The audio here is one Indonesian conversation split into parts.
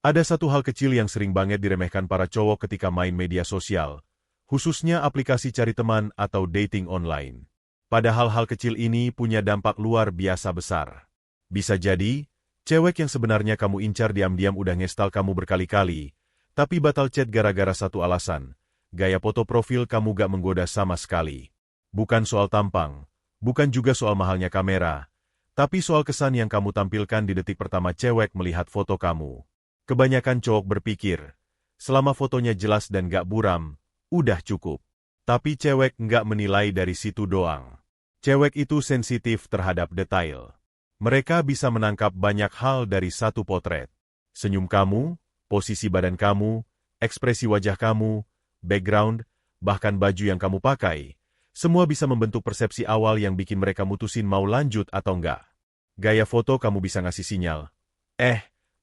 Ada satu hal kecil yang sering banget diremehkan para cowok ketika main media sosial, khususnya aplikasi cari teman atau dating online. Padahal hal kecil ini punya dampak luar biasa besar. Bisa jadi, cewek yang sebenarnya kamu incar diam-diam udah ngestal kamu berkali-kali, tapi batal chat gara-gara satu alasan, gaya foto profil kamu gak menggoda sama sekali. Bukan soal tampang, bukan juga soal mahalnya kamera, tapi soal kesan yang kamu tampilkan di detik pertama cewek melihat foto kamu. Kebanyakan cowok berpikir, selama fotonya jelas dan gak buram, udah cukup. Tapi cewek nggak menilai dari situ doang. Cewek itu sensitif terhadap detail. Mereka bisa menangkap banyak hal dari satu potret. Senyum kamu, posisi badan kamu, ekspresi wajah kamu, background, bahkan baju yang kamu pakai. Semua bisa membentuk persepsi awal yang bikin mereka mutusin mau lanjut atau enggak. Gaya foto kamu bisa ngasih sinyal.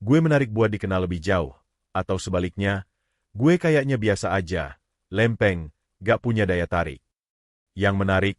Gue menarik buat dikenal lebih jauh. Atau sebaliknya, gue kayaknya biasa aja, lempeng, gak punya daya tarik. Yang menarik,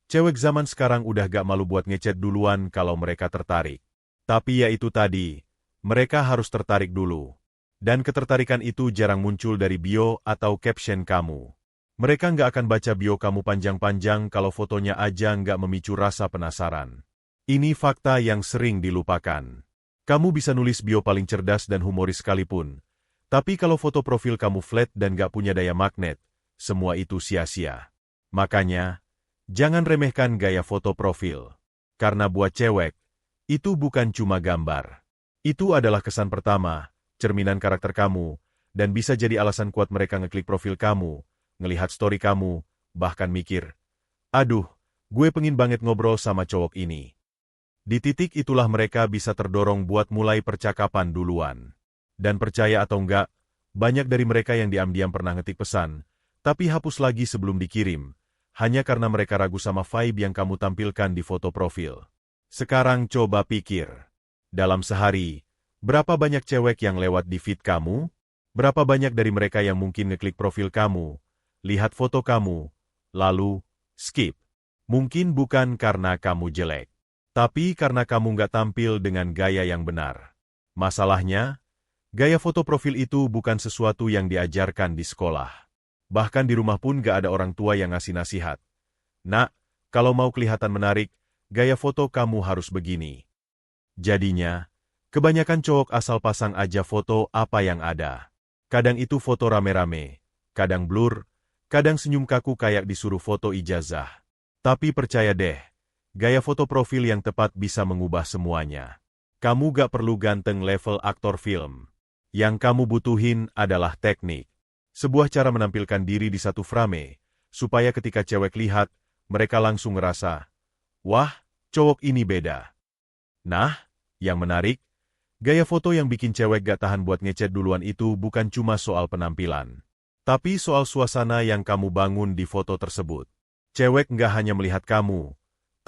cewek zaman sekarang udah gak malu buat ngechat duluan kalau mereka tertarik. Tapi ya itu tadi, mereka harus tertarik dulu. Dan ketertarikan itu jarang muncul dari bio atau caption kamu. Mereka nggak akan baca bio kamu panjang-panjang kalau fotonya aja nggak memicu rasa penasaran. Ini fakta yang sering dilupakan. Kamu bisa nulis bio paling cerdas dan humoris sekalipun, tapi kalau foto profil kamu flat dan nggak punya daya magnet, semua itu sia-sia. Makanya, jangan remehkan gaya foto profil. Karena buat cewek, itu bukan cuma gambar. Itu adalah kesan pertama, cerminan karakter kamu, dan bisa jadi alasan kuat mereka ngeklik profil kamu, ngelihat story kamu, bahkan mikir, aduh, gue pengen banget ngobrol sama cowok ini. Di titik itulah mereka bisa terdorong buat mulai percakapan duluan. Dan percaya atau enggak, banyak dari mereka yang diam-diam pernah ngetik pesan, tapi hapus lagi sebelum dikirim, hanya karena mereka ragu sama vibe yang kamu tampilkan di foto profil. Sekarang coba pikir, dalam sehari, berapa banyak cewek yang lewat di feed kamu? Berapa banyak dari mereka yang mungkin ngeklik profil kamu, lihat foto kamu, lalu skip? Mungkin bukan karena kamu jelek, tapi karena kamu nggak tampil dengan gaya yang benar. Masalahnya, gaya foto profil itu bukan sesuatu yang diajarkan di sekolah. Bahkan di rumah pun nggak ada orang tua yang ngasih nasihat. Nak, kalau mau kelihatan menarik, gaya foto kamu harus begini. Jadinya, kebanyakan cowok asal pasang aja foto apa yang ada. Kadang itu foto rame-rame, kadang blur, kadang senyum kaku kayak disuruh foto ijazah. Tapi percaya deh, gaya foto profil yang tepat bisa mengubah semuanya. Kamu gak perlu ganteng level aktor film. Yang kamu butuhin adalah teknik. Sebuah cara menampilkan diri di satu frame, supaya ketika cewek lihat, mereka langsung ngerasa, wah, cowok ini beda. Nah, yang menarik, gaya foto yang bikin cewek gak tahan buat ngechat duluan itu bukan cuma soal penampilan, tapi soal suasana yang kamu bangun di foto tersebut. Cewek nggak hanya melihat kamu,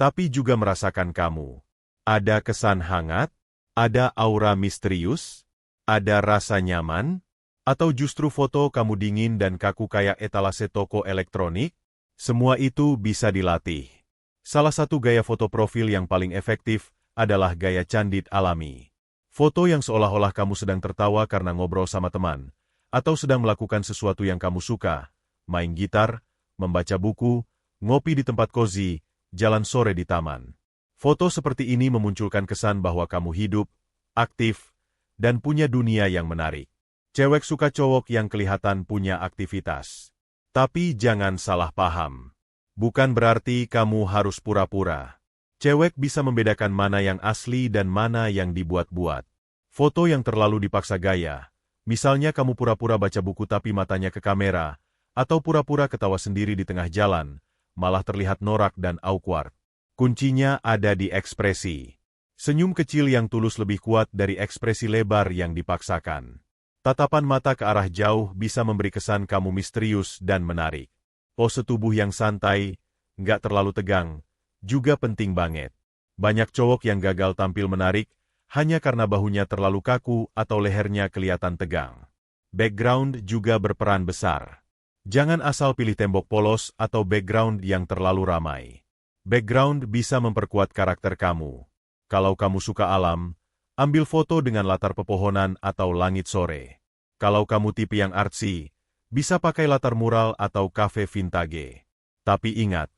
tapi juga merasakan kamu. Ada kesan hangat, ada aura misterius, ada rasa nyaman, atau justru foto kamu dingin dan kaku kayak etalase toko elektronik? Semua itu bisa dilatih. Salah satu gaya foto profil yang paling efektif adalah gaya candid alami. Foto yang seolah-olah kamu sedang tertawa karena ngobrol sama teman, atau sedang melakukan sesuatu yang kamu suka, main gitar, membaca buku, ngopi di tempat kozi, jalan sore di taman. Foto seperti ini memunculkan kesan bahwa kamu hidup, aktif, dan punya dunia yang menarik. Cewek suka cowok yang kelihatan punya aktivitas. Tapi jangan salah paham. Bukan berarti kamu harus pura-pura. Cewek bisa membedakan mana yang asli dan mana yang dibuat-buat. Foto yang terlalu dipaksa gaya, misalnya kamu pura-pura baca buku tapi matanya ke kamera, atau pura-pura ketawa sendiri di tengah jalan, malah terlihat norak dan awkward. Kuncinya ada di ekspresi. Senyum kecil yang tulus lebih kuat dari ekspresi lebar yang dipaksakan. Tatapan mata ke arah jauh bisa memberi kesan kamu misterius dan menarik. Pose tubuh yang santai, nggak terlalu tegang, juga penting banget. Banyak cowok yang gagal tampil menarik hanya karena bahunya terlalu kaku atau lehernya kelihatan tegang. Background juga berperan besar. Jangan asal pilih tembok polos atau background yang terlalu ramai. Background bisa memperkuat karakter kamu. Kalau kamu suka alam, Ambil foto dengan latar pepohonan atau langit sore. Kalau kamu tipe yang artsy, bisa pakai latar mural atau kafe vintage. Tapi ingat,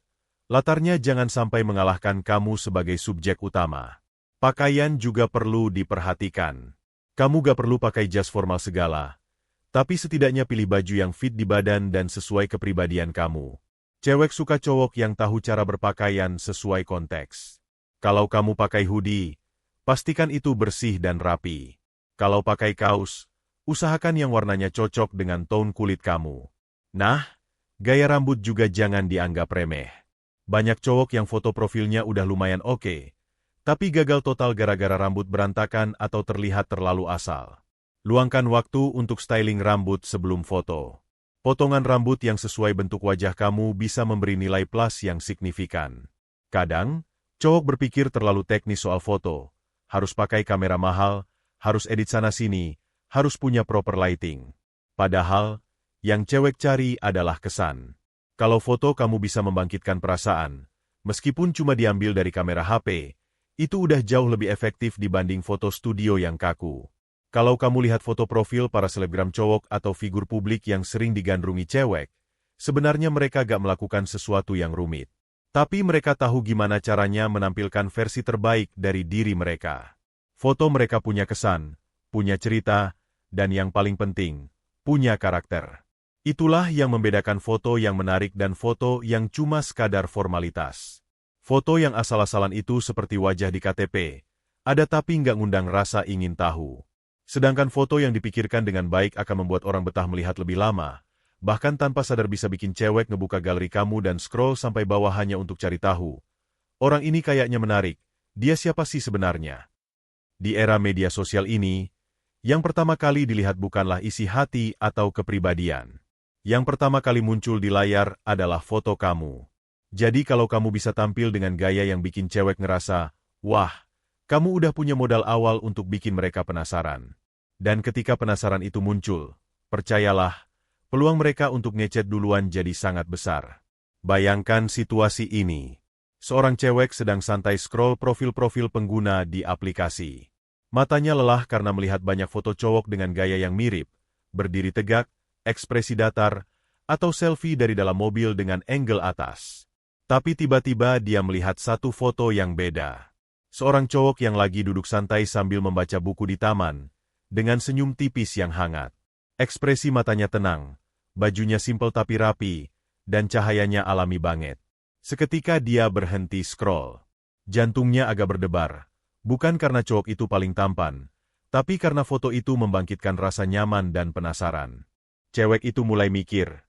latarnya jangan sampai mengalahkan kamu sebagai subjek utama. Pakaian juga perlu diperhatikan. Kamu gak perlu pakai jas formal segala, tapi setidaknya pilih baju yang fit di badan dan sesuai kepribadian kamu. Cewek suka cowok yang tahu cara berpakaian sesuai konteks. Kalau kamu pakai hoodie, pastikan itu bersih dan rapi. Kalau pakai kaos, usahakan yang warnanya cocok dengan tone kulit kamu. Nah, gaya rambut juga jangan dianggap remeh. Banyak cowok yang foto profilnya udah lumayan oke, tapi gagal total gara-gara rambut berantakan atau terlihat terlalu asal. Luangkan waktu untuk styling rambut sebelum foto. Potongan rambut yang sesuai bentuk wajah kamu bisa memberi nilai plus yang signifikan. Kadang, cowok berpikir terlalu teknis soal foto. Harus pakai kamera mahal, harus edit sana-sini, harus punya proper lighting. Padahal, yang cewek cari adalah kesan. Kalau foto kamu bisa membangkitkan perasaan, meskipun cuma diambil dari kamera HP, itu udah jauh lebih efektif dibanding foto studio yang kaku. Kalau kamu lihat foto profil para selebgram cowok atau figur publik yang sering digandrungi cewek, sebenarnya mereka gak melakukan sesuatu yang rumit. Tapi mereka tahu gimana caranya menampilkan versi terbaik dari diri mereka. Foto mereka punya kesan, punya cerita, dan yang paling penting, punya karakter. Itulah yang membedakan foto yang menarik dan foto yang cuma sekadar formalitas. Foto yang asal-asalan itu seperti wajah di KTP, ada tapi nggak ngundang rasa ingin tahu. Sedangkan foto yang dipikirkan dengan baik akan membuat orang betah melihat lebih lama, bahkan tanpa sadar bisa bikin cewek ngebuka galeri kamu dan scroll sampai bawah hanya untuk cari tahu. Orang ini kayaknya menarik, dia siapa sih sebenarnya? Di era media sosial ini, yang pertama kali dilihat bukanlah isi hati atau kepribadian. Yang pertama kali muncul di layar adalah foto kamu. Jadi kalau kamu bisa tampil dengan gaya yang bikin cewek ngerasa, wah, kamu udah punya modal awal untuk bikin mereka penasaran. Dan ketika penasaran itu muncul, percayalah, peluang mereka untuk ngechat duluan jadi sangat besar. Bayangkan situasi ini. Seorang cewek sedang santai scroll profil-profil pengguna di aplikasi. Matanya lelah karena melihat banyak foto cowok dengan gaya yang mirip, berdiri tegak, ekspresi datar, atau selfie dari dalam mobil dengan angle atas. Tapi tiba-tiba dia melihat satu foto yang beda. Seorang cowok yang lagi duduk santai sambil membaca buku di taman, dengan senyum tipis yang hangat. Ekspresi matanya tenang, bajunya simpel tapi rapi, dan cahayanya alami banget. Seketika dia berhenti scroll. Jantungnya agak berdebar, bukan karena cowok itu paling tampan, tapi karena foto itu membangkitkan rasa nyaman dan penasaran. Cewek itu mulai mikir,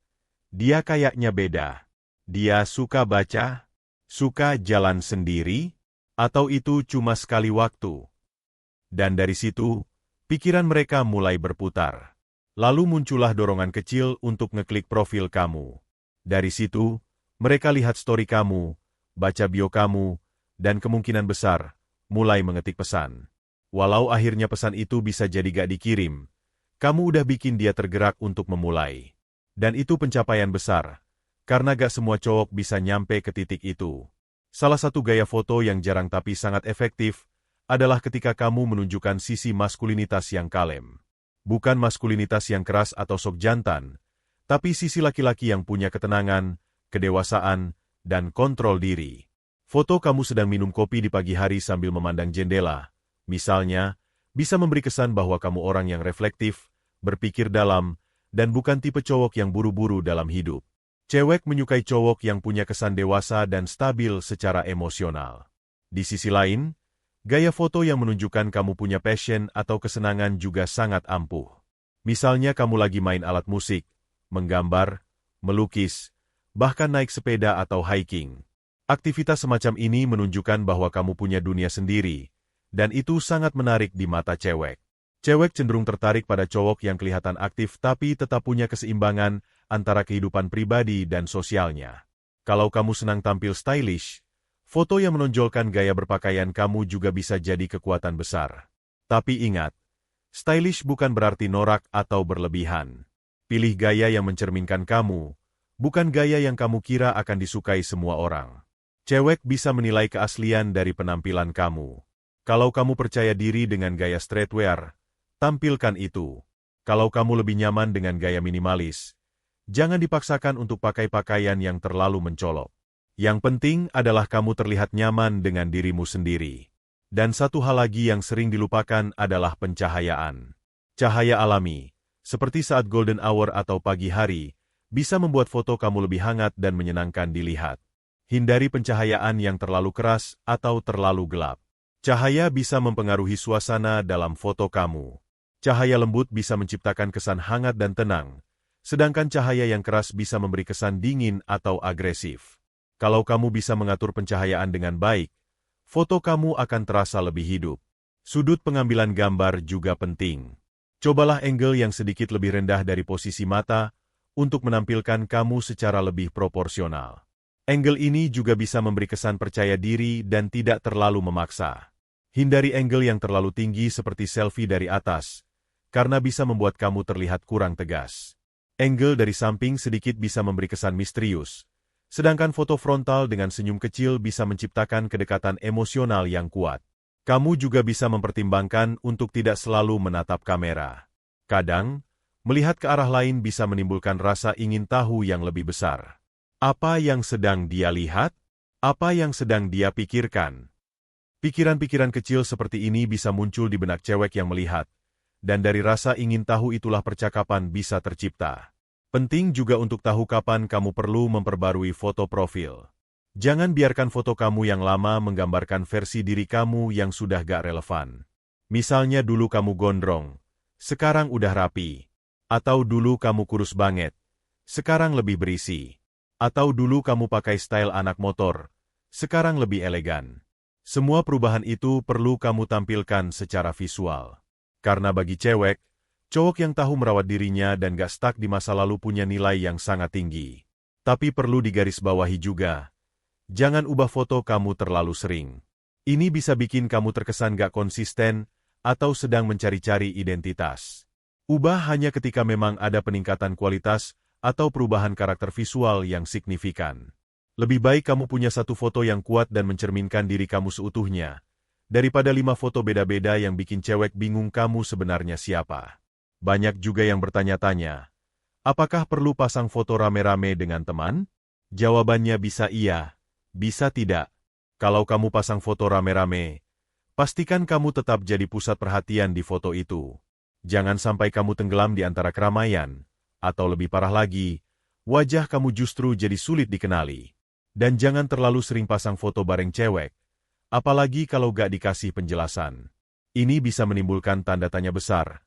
dia kayaknya beda. Dia suka baca, suka jalan sendiri, atau itu cuma sekali waktu. Dan dari situ, pikiran mereka mulai berputar. Lalu muncullah dorongan kecil untuk ngeklik profil kamu. Dari situ, mereka lihat story kamu, baca bio kamu, dan kemungkinan besar, mulai mengetik pesan. Walau akhirnya pesan itu bisa jadi gak dikirim, kamu udah bikin dia tergerak untuk memulai. Dan itu pencapaian besar. Karena gak semua cowok bisa nyampe ke titik itu. Salah satu gaya foto yang jarang tapi sangat efektif, adalah ketika kamu menunjukkan sisi maskulinitas yang kalem. Bukan maskulinitas yang keras atau sok jantan, tapi sisi laki-laki yang punya ketenangan, kedewasaan, dan kontrol diri. Foto kamu sedang minum kopi di pagi hari sambil memandang jendela, misalnya, bisa memberi kesan bahwa kamu orang yang reflektif, berpikir dalam, dan bukan tipe cowok yang buru-buru dalam hidup. Cewek menyukai cowok yang punya kesan dewasa dan stabil secara emosional. Di sisi lain, gaya foto yang menunjukkan kamu punya passion atau kesenangan juga sangat ampuh. Misalnya kamu lagi main alat musik, menggambar, melukis, bahkan naik sepeda atau hiking. Aktivitas semacam ini menunjukkan bahwa kamu punya dunia sendiri, dan itu sangat menarik di mata cewek. Cewek cenderung tertarik pada cowok yang kelihatan aktif tapi tetap punya keseimbangan antara kehidupan pribadi dan sosialnya. Kalau kamu senang tampil stylish, foto yang menonjolkan gaya berpakaian kamu juga bisa jadi kekuatan besar. Tapi ingat, stylish bukan berarti norak atau berlebihan. Pilih gaya yang mencerminkan kamu, bukan gaya yang kamu kira akan disukai semua orang. Cewek bisa menilai keaslian dari penampilan kamu. Kalau kamu percaya diri dengan gaya streetwear, tampilkan itu. Kalau kamu lebih nyaman dengan gaya minimalis, jangan dipaksakan untuk pakai pakaian yang terlalu mencolok. Yang penting adalah kamu terlihat nyaman dengan dirimu sendiri. Dan satu hal lagi yang sering dilupakan adalah pencahayaan. Cahaya alami, seperti saat golden hour atau pagi hari, bisa membuat foto kamu lebih hangat dan menyenangkan dilihat. Hindari pencahayaan yang terlalu keras atau terlalu gelap. Cahaya bisa mempengaruhi suasana dalam foto kamu. Cahaya lembut bisa menciptakan kesan hangat dan tenang, sedangkan cahaya yang keras bisa memberi kesan dingin atau agresif. Kalau kamu bisa mengatur pencahayaan dengan baik, foto kamu akan terasa lebih hidup. Sudut pengambilan gambar juga penting. Cobalah angle yang sedikit lebih rendah dari posisi mata untuk menampilkan kamu secara lebih proporsional. Angle ini juga bisa memberi kesan percaya diri dan tidak terlalu memaksa. Hindari angle yang terlalu tinggi seperti selfie dari atas, karena bisa membuat kamu terlihat kurang tegas. Angle dari samping sedikit bisa memberi kesan misterius, sedangkan foto frontal dengan senyum kecil bisa menciptakan kedekatan emosional yang kuat. Kamu juga bisa mempertimbangkan untuk tidak selalu menatap kamera. Kadang, melihat ke arah lain bisa menimbulkan rasa ingin tahu yang lebih besar. Apa yang sedang dia lihat? Apa yang sedang dia pikirkan? Pikiran-pikiran kecil seperti ini bisa muncul di benak cewek yang melihat, dan dari rasa ingin tahu itulah percakapan bisa tercipta. Penting juga untuk tahu kapan kamu perlu memperbarui foto profil. Jangan biarkan foto kamu yang lama menggambarkan versi diri kamu yang sudah gak relevan. Misalnya dulu kamu gondrong, sekarang udah rapi. Atau dulu kamu kurus banget, sekarang lebih berisi. Atau dulu kamu pakai style anak motor, sekarang lebih elegan. Semua perubahan itu perlu kamu tampilkan secara visual. Karena bagi cewek, cowok yang tahu merawat dirinya dan gak stuck di masa lalu punya nilai yang sangat tinggi. Tapi perlu digarisbawahi juga, jangan ubah foto kamu terlalu sering. Ini bisa bikin kamu terkesan gak konsisten atau sedang mencari-cari identitas. Ubah hanya ketika memang ada peningkatan kualitas atau perubahan karakter visual yang signifikan. Lebih baik kamu punya satu foto yang kuat dan mencerminkan diri kamu seutuhnya, daripada 5 foto beda-beda yang bikin cewek bingung kamu sebenarnya siapa. Banyak juga yang bertanya-tanya, apakah perlu pasang foto rame-rame dengan teman? Jawabannya bisa iya, bisa tidak. Kalau kamu pasang foto rame-rame, pastikan kamu tetap jadi pusat perhatian di foto itu. Jangan sampai kamu tenggelam di antara keramaian, atau lebih parah lagi, wajah kamu justru jadi sulit dikenali. Dan jangan terlalu sering pasang foto bareng cewek, apalagi kalau gak dikasih penjelasan. Ini bisa menimbulkan tanda tanya besar,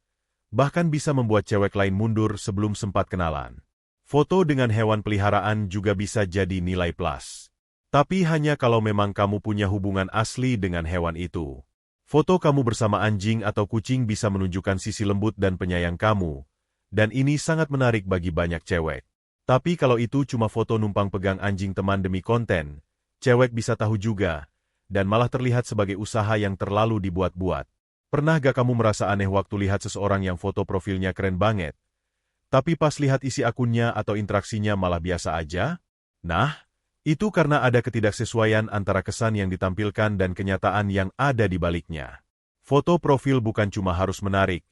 bahkan bisa membuat cewek lain mundur sebelum sempat kenalan. Foto dengan hewan peliharaan juga bisa jadi nilai plus. Tapi hanya kalau memang kamu punya hubungan asli dengan hewan itu. Foto kamu bersama anjing atau kucing bisa menunjukkan sisi lembut dan penyayang kamu, dan ini sangat menarik bagi banyak cewek. Tapi kalau itu cuma foto numpang pegang anjing teman demi konten, cewek bisa tahu juga, dan malah terlihat sebagai usaha yang terlalu dibuat-buat. Pernah gak kamu merasa aneh waktu lihat seseorang yang foto profilnya keren banget, tapi pas lihat isi akunnya atau interaksinya malah biasa aja? Nah, itu karena ada ketidaksesuaian antara kesan yang ditampilkan dan kenyataan yang ada di baliknya. Foto profil bukan cuma harus menarik,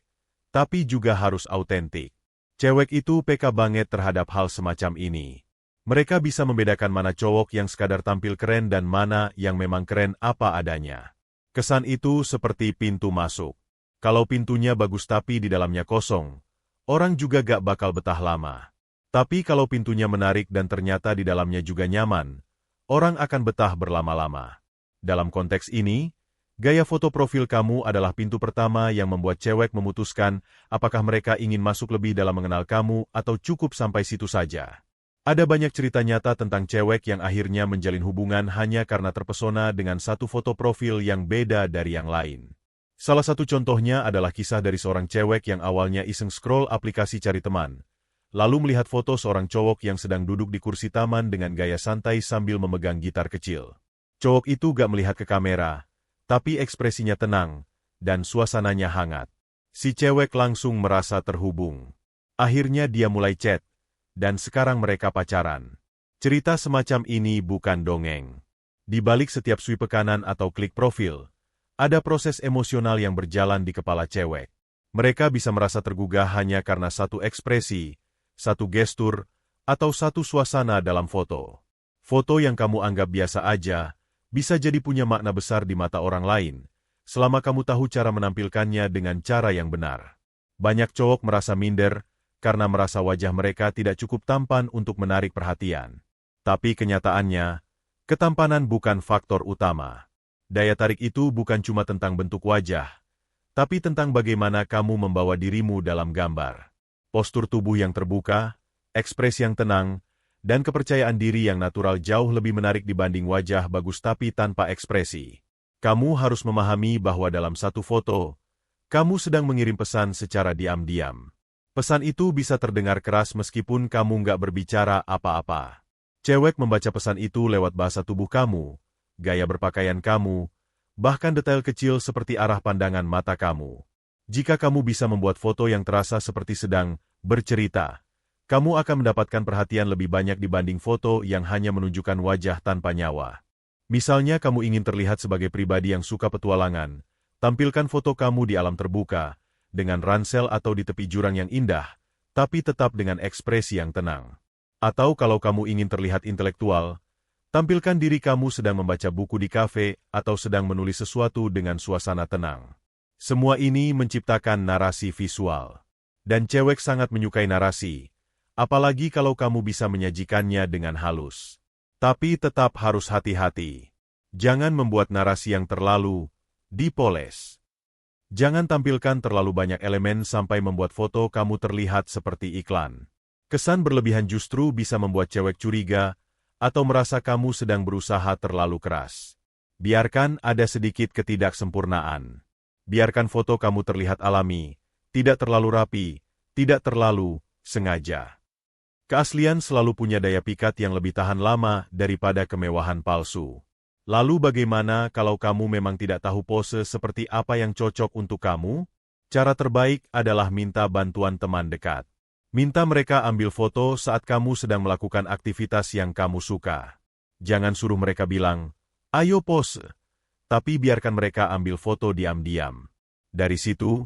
tapi juga harus autentik. Cewek itu peka banget terhadap hal semacam ini. Mereka bisa membedakan mana cowok yang sekadar tampil keren dan mana yang memang keren apa adanya. Kesan itu seperti pintu masuk. Kalau pintunya bagus tapi di dalamnya kosong, orang juga gak bakal betah lama. Tapi kalau pintunya menarik dan ternyata di dalamnya juga nyaman, orang akan betah berlama-lama. Dalam konteks ini, gaya foto profil kamu adalah pintu pertama yang membuat cewek memutuskan apakah mereka ingin masuk lebih dalam mengenal kamu atau cukup sampai situ saja. Ada banyak cerita nyata tentang cewek yang akhirnya menjalin hubungan hanya karena terpesona dengan satu foto profil yang beda dari yang lain. Salah satu contohnya adalah kisah dari seorang cewek yang awalnya iseng scroll aplikasi cari teman, lalu melihat foto seorang cowok yang sedang duduk di kursi taman dengan gaya santai sambil memegang gitar kecil. Cowok itu gak melihat ke kamera, tapi ekspresinya tenang, dan suasananya hangat. Si cewek langsung merasa terhubung. Akhirnya dia mulai chat, dan sekarang mereka pacaran. Cerita semacam ini bukan dongeng. Di balik setiap swipe kanan atau klik profil, Ada proses emosional yang berjalan di kepala cewek. Mereka bisa merasa tergugah hanya karena satu ekspresi, satu gestur, atau satu suasana dalam foto. Foto yang kamu anggap biasa aja, bisa jadi punya makna besar di mata orang lain, selama kamu tahu cara menampilkannya dengan cara yang benar. Banyak cowok merasa minder, karena merasa wajah mereka tidak cukup tampan untuk menarik perhatian. Tapi kenyataannya, ketampanan bukan faktor utama. Daya tarik itu bukan cuma tentang bentuk wajah, tapi tentang bagaimana kamu membawa dirimu dalam gambar. Postur tubuh yang terbuka, ekspresi yang tenang, dan kepercayaan diri yang natural jauh lebih menarik dibanding wajah bagus tapi tanpa ekspresi. Kamu harus memahami bahwa dalam satu foto, kamu sedang mengirim pesan secara diam-diam. Pesan itu bisa terdengar keras meskipun kamu nggak berbicara apa-apa. Cewek membaca pesan itu lewat bahasa tubuh kamu, gaya berpakaian kamu, bahkan detail kecil seperti arah pandangan mata kamu. Jika kamu bisa membuat foto yang terasa seperti sedang bercerita, kamu akan mendapatkan perhatian lebih banyak dibanding foto yang hanya menunjukkan wajah tanpa nyawa. Misalnya kamu ingin terlihat sebagai pribadi yang suka petualangan, tampilkan foto kamu di alam terbuka, dengan ransel atau di tepi jurang yang indah, tapi tetap dengan ekspresi yang tenang. Atau kalau kamu ingin terlihat intelektual, tampilkan diri kamu sedang membaca buku di kafe atau sedang menulis sesuatu dengan suasana tenang. Semua ini menciptakan narasi visual. Dan cewek sangat menyukai narasi, apalagi kalau kamu bisa menyajikannya dengan halus. Tapi tetap harus hati-hati. Jangan membuat narasi yang terlalu dipoles. Jangan tampilkan terlalu banyak elemen sampai membuat foto kamu terlihat seperti iklan. Kesan berlebihan justru bisa membuat cewek curiga, atau merasa kamu sedang berusaha terlalu keras. Biarkan ada sedikit ketidaksempurnaan. Biarkan foto kamu terlihat alami, tidak terlalu rapi, tidak terlalu sengaja. Keaslian selalu punya daya pikat yang lebih tahan lama daripada kemewahan palsu. Lalu bagaimana kalau kamu memang tidak tahu pose seperti apa yang cocok untuk kamu? Cara terbaik adalah minta bantuan teman dekat. Minta mereka ambil foto saat kamu sedang melakukan aktivitas yang kamu suka. Jangan suruh mereka bilang, "Ayo pose," tapi biarkan mereka ambil foto diam-diam. Dari situ,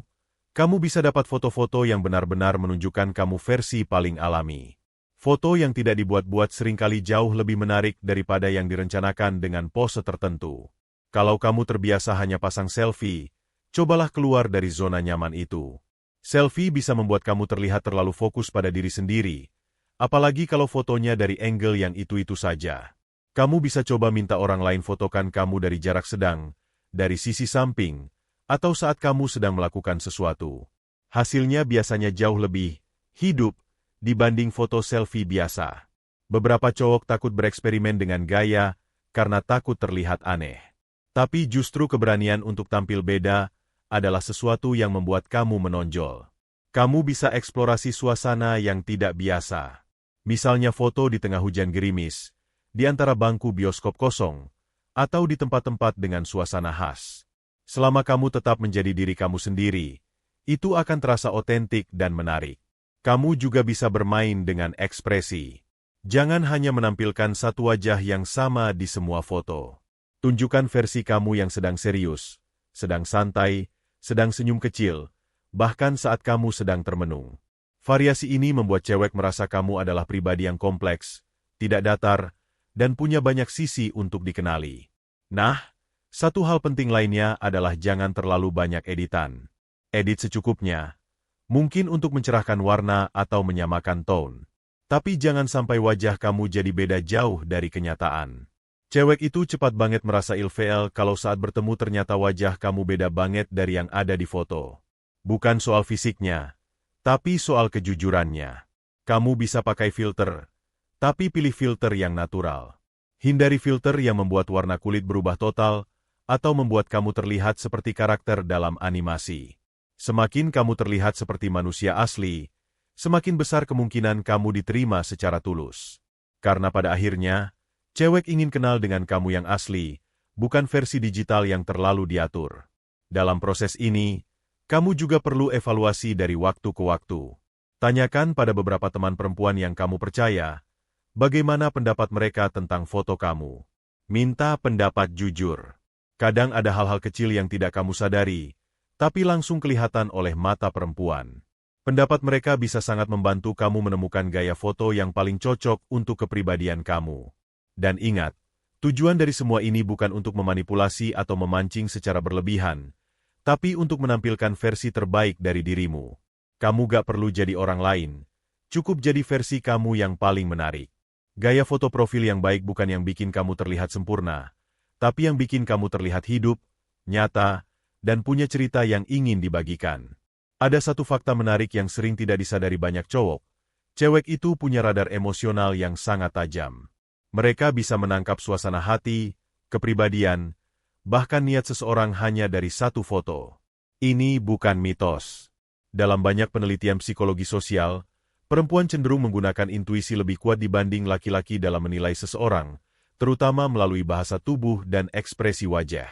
kamu bisa dapat foto-foto yang benar-benar menunjukkan kamu versi paling alami. Foto yang tidak dibuat-buat seringkali jauh lebih menarik daripada yang direncanakan dengan pose tertentu. Kalau kamu terbiasa hanya pasang selfie, cobalah keluar dari zona nyaman itu. Selfie bisa membuat kamu terlihat terlalu fokus pada diri sendiri, apalagi kalau fotonya dari angle yang itu-itu saja. Kamu bisa coba minta orang lain fotokan kamu dari jarak sedang, dari sisi samping, atau saat kamu sedang melakukan sesuatu. Hasilnya biasanya jauh lebih hidup dibanding foto selfie biasa. Beberapa cowok takut bereksperimen dengan gaya karena takut terlihat aneh. Tapi justru keberanian untuk tampil beda adalah sesuatu yang membuat kamu menonjol. Kamu bisa eksplorasi suasana yang tidak biasa. Misalnya foto di tengah hujan gerimis, di antara bangku bioskop kosong, atau di tempat-tempat dengan suasana khas. Selama kamu tetap menjadi diri kamu sendiri, itu akan terasa otentik dan menarik. Kamu juga bisa bermain dengan ekspresi. Jangan hanya menampilkan satu wajah yang sama di semua foto. Tunjukkan versi kamu yang sedang serius, sedang santai, sedang senyum kecil, bahkan saat kamu sedang termenung. Variasi ini membuat cewek merasa kamu adalah pribadi yang kompleks, tidak datar, dan punya banyak sisi untuk dikenali. Nah, satu hal penting lainnya adalah jangan terlalu banyak editan. Edit secukupnya, mungkin untuk mencerahkan warna atau menyamakan tone. Tapi jangan sampai wajah kamu jadi beda jauh dari kenyataan. Cewek itu cepat banget merasa ilfeel kalau saat bertemu ternyata wajah kamu beda banget dari yang ada di foto. Bukan soal fisiknya, tapi soal kejujurannya. Kamu bisa pakai filter, tapi pilih filter yang natural. Hindari filter yang membuat warna kulit berubah total, atau membuat kamu terlihat seperti karakter dalam animasi. Semakin kamu terlihat seperti manusia asli, semakin besar kemungkinan kamu diterima secara tulus. Karena pada akhirnya, cewek ingin kenal dengan kamu yang asli, bukan versi digital yang terlalu diatur. Dalam proses ini, kamu juga perlu evaluasi dari waktu ke waktu. Tanyakan pada beberapa teman perempuan yang kamu percaya, bagaimana pendapat mereka tentang foto kamu. Minta pendapat jujur. Kadang ada hal-hal kecil yang tidak kamu sadari, tapi langsung kelihatan oleh mata perempuan. Pendapat mereka bisa sangat membantu kamu menemukan gaya foto yang paling cocok untuk kepribadian kamu. Dan ingat, tujuan dari semua ini bukan untuk memanipulasi atau memancing secara berlebihan, tapi untuk menampilkan versi terbaik dari dirimu. Kamu gak perlu jadi orang lain, cukup jadi versi kamu yang paling menarik. Gaya foto profil yang baik bukan yang bikin kamu terlihat sempurna, tapi yang bikin kamu terlihat hidup, nyata, dan punya cerita yang ingin dibagikan. Ada satu fakta menarik yang sering tidak disadari banyak cowok. Cewek itu punya radar emosional yang sangat tajam. Mereka bisa menangkap suasana hati, kepribadian, bahkan niat seseorang hanya dari satu foto. Ini bukan mitos. Dalam banyak penelitian psikologi sosial, perempuan cenderung menggunakan intuisi lebih kuat dibanding laki-laki dalam menilai seseorang, terutama melalui bahasa tubuh dan ekspresi wajah.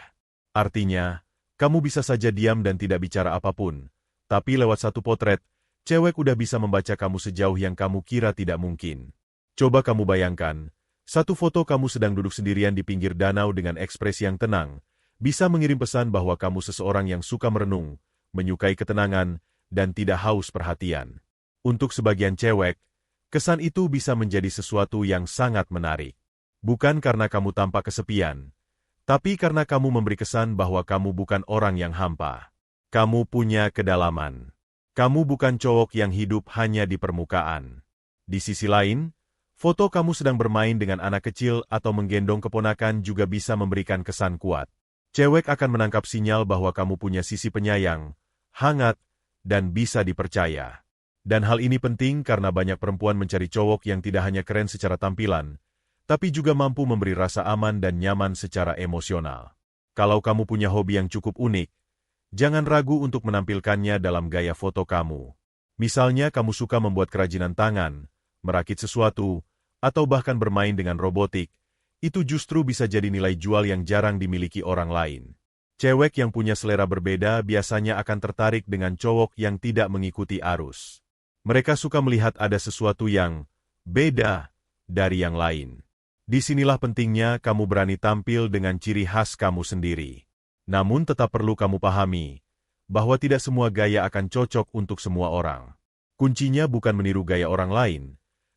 Artinya, kamu bisa saja diam dan tidak bicara apapun, tapi lewat satu potret, cewek udah bisa membaca kamu sejauh yang kamu kira tidak mungkin. Coba kamu bayangkan, satu foto kamu sedang duduk sendirian di pinggir danau dengan ekspresi yang tenang, bisa mengirim pesan bahwa kamu seseorang yang suka merenung, menyukai ketenangan, dan tidak haus perhatian. Untuk sebagian cewek, kesan itu bisa menjadi sesuatu yang sangat menarik. Bukan karena kamu tampak kesepian, tapi karena kamu memberi kesan bahwa kamu bukan orang yang hampa. Kamu punya kedalaman. Kamu bukan cowok yang hidup hanya di permukaan. Di sisi lain, foto kamu sedang bermain dengan anak kecil atau menggendong keponakan juga bisa memberikan kesan kuat. Cewek akan menangkap sinyal bahwa kamu punya sisi penyayang, hangat, dan bisa dipercaya. Dan hal ini penting karena banyak perempuan mencari cowok yang tidak hanya keren secara tampilan, tapi juga mampu memberi rasa aman dan nyaman secara emosional. Kalau kamu punya hobi yang cukup unik, jangan ragu untuk menampilkannya dalam gaya foto kamu. Misalnya kamu suka membuat kerajinan tangan, merakit sesuatu, atau bahkan bermain dengan robotik, itu justru bisa jadi nilai jual yang jarang dimiliki orang lain. Cewek yang punya selera berbeda biasanya akan tertarik dengan cowok yang tidak mengikuti arus. Mereka suka melihat ada sesuatu yang beda dari yang lain. Disinilah pentingnya kamu berani tampil dengan ciri khas kamu sendiri. Namun tetap perlu kamu pahami, bahwa tidak semua gaya akan cocok untuk semua orang. Kuncinya bukan meniru gaya orang lain,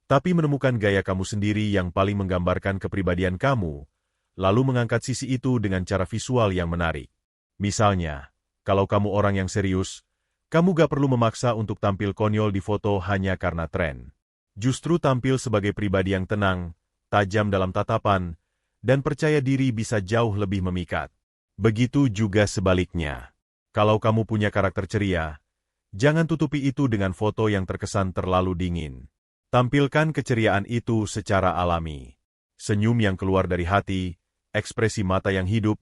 tapi menemukan gaya kamu sendiri yang paling menggambarkan kepribadian kamu, lalu mengangkat sisi itu dengan cara visual yang menarik. Misalnya, kalau kamu orang yang serius, kamu gak perlu memaksa untuk tampil konyol di foto hanya karena tren. Justru tampil sebagai pribadi yang tenang, tajam dalam tatapan, dan percaya diri bisa jauh lebih memikat. Begitu juga sebaliknya. Kalau kamu punya karakter ceria, jangan tutupi itu dengan foto yang terkesan terlalu dingin. Tampilkan keceriaan itu secara alami. Senyum yang keluar dari hati, ekspresi mata yang hidup,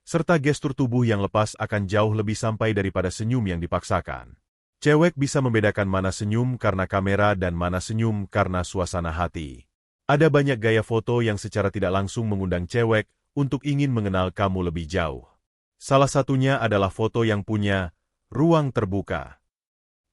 serta gestur tubuh yang lepas akan jauh lebih sampai daripada senyum yang dipaksakan. Cewek bisa membedakan mana senyum karena kamera dan mana senyum karena suasana hati. Ada banyak gaya foto yang secara tidak langsung mengundang cewek untuk ingin mengenal kamu lebih jauh. Salah satunya adalah foto yang punya ruang terbuka.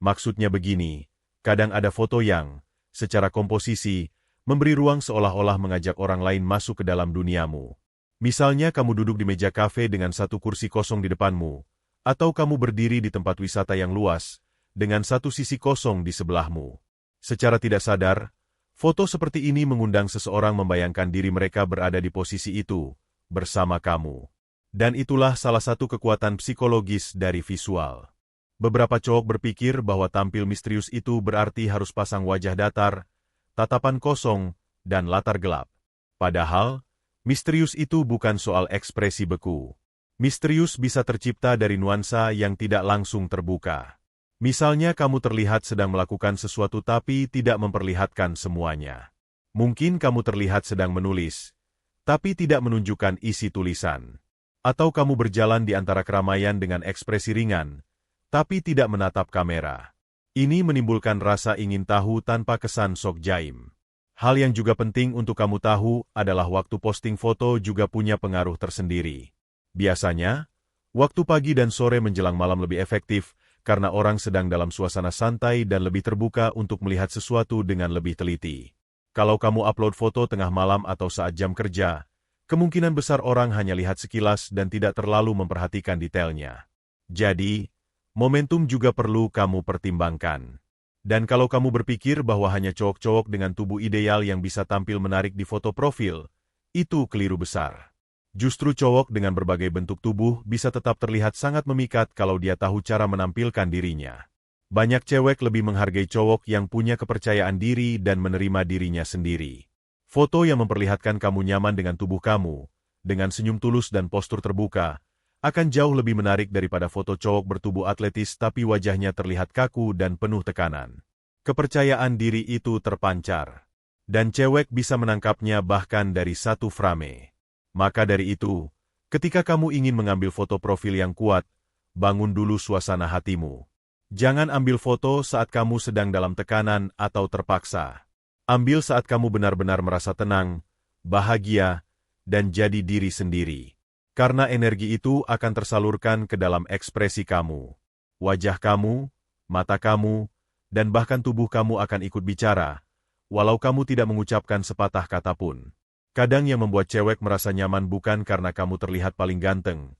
Maksudnya begini, kadang ada foto yang, secara komposisi, memberi ruang seolah-olah mengajak orang lain masuk ke dalam duniamu. Misalnya kamu duduk di meja kafe dengan satu kursi kosong di depanmu, atau kamu berdiri di tempat wisata yang luas, dengan satu sisi kosong di sebelahmu. Secara tidak sadar, foto seperti ini mengundang seseorang membayangkan diri mereka berada di posisi itu, bersama kamu. Dan itulah salah satu kekuatan psikologis dari visual. Beberapa cowok berpikir bahwa tampil misterius itu berarti harus pasang wajah datar, tatapan kosong, dan latar gelap. Padahal, misterius itu bukan soal ekspresi beku. Misterius bisa tercipta dari nuansa yang tidak langsung terbuka. Misalnya kamu terlihat sedang melakukan sesuatu tapi tidak memperlihatkan semuanya. Mungkin kamu terlihat sedang menulis, tapi tidak menunjukkan isi tulisan. Atau kamu berjalan di antara keramaian dengan ekspresi ringan, tapi tidak menatap kamera. Ini menimbulkan rasa ingin tahu tanpa kesan sok jaim. Hal yang juga penting untuk kamu tahu adalah waktu posting foto juga punya pengaruh tersendiri. Biasanya, waktu pagi dan sore menjelang malam lebih efektif, karena orang sedang dalam suasana santai dan lebih terbuka untuk melihat sesuatu dengan lebih teliti. Kalau kamu upload foto tengah malam atau saat jam kerja, kemungkinan besar orang hanya lihat sekilas dan tidak terlalu memperhatikan detailnya. Jadi, momentum juga perlu kamu pertimbangkan. Dan kalau kamu berpikir bahwa hanya cowok-cowok dengan tubuh ideal yang bisa tampil menarik di foto profil, itu keliru besar. Justru cowok dengan berbagai bentuk tubuh bisa tetap terlihat sangat memikat kalau dia tahu cara menampilkan dirinya. Banyak cewek lebih menghargai cowok yang punya kepercayaan diri dan menerima dirinya sendiri. Foto yang memperlihatkan kamu nyaman dengan tubuh kamu, dengan senyum tulus dan postur terbuka, akan jauh lebih menarik daripada foto cowok bertubuh atletis tapi wajahnya terlihat kaku dan penuh tekanan. Kepercayaan diri itu terpancar, dan cewek bisa menangkapnya bahkan dari satu frame. Maka dari itu, ketika kamu ingin mengambil foto profil yang kuat, bangun dulu suasana hatimu. Jangan ambil foto saat kamu sedang dalam tekanan atau terpaksa. Ambil saat kamu benar-benar merasa tenang, bahagia, dan jadi diri sendiri. Karena energi itu akan tersalurkan ke dalam ekspresi kamu. Wajah kamu, mata kamu, dan bahkan tubuh kamu akan ikut bicara, walau kamu tidak mengucapkan sepatah kata pun. Kadang yang membuat cewek merasa nyaman bukan karena kamu terlihat paling ganteng,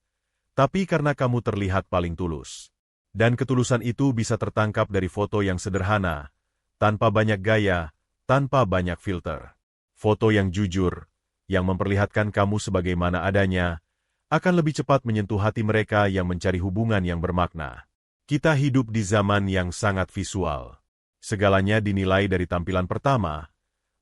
tapi karena kamu terlihat paling tulus. Dan ketulusan itu bisa tertangkap dari foto yang sederhana, tanpa banyak gaya, tanpa banyak filter. Foto yang jujur, yang memperlihatkan kamu sebagaimana adanya, akan lebih cepat menyentuh hati mereka yang mencari hubungan yang bermakna. Kita hidup di zaman yang sangat visual. Segalanya dinilai dari tampilan pertama,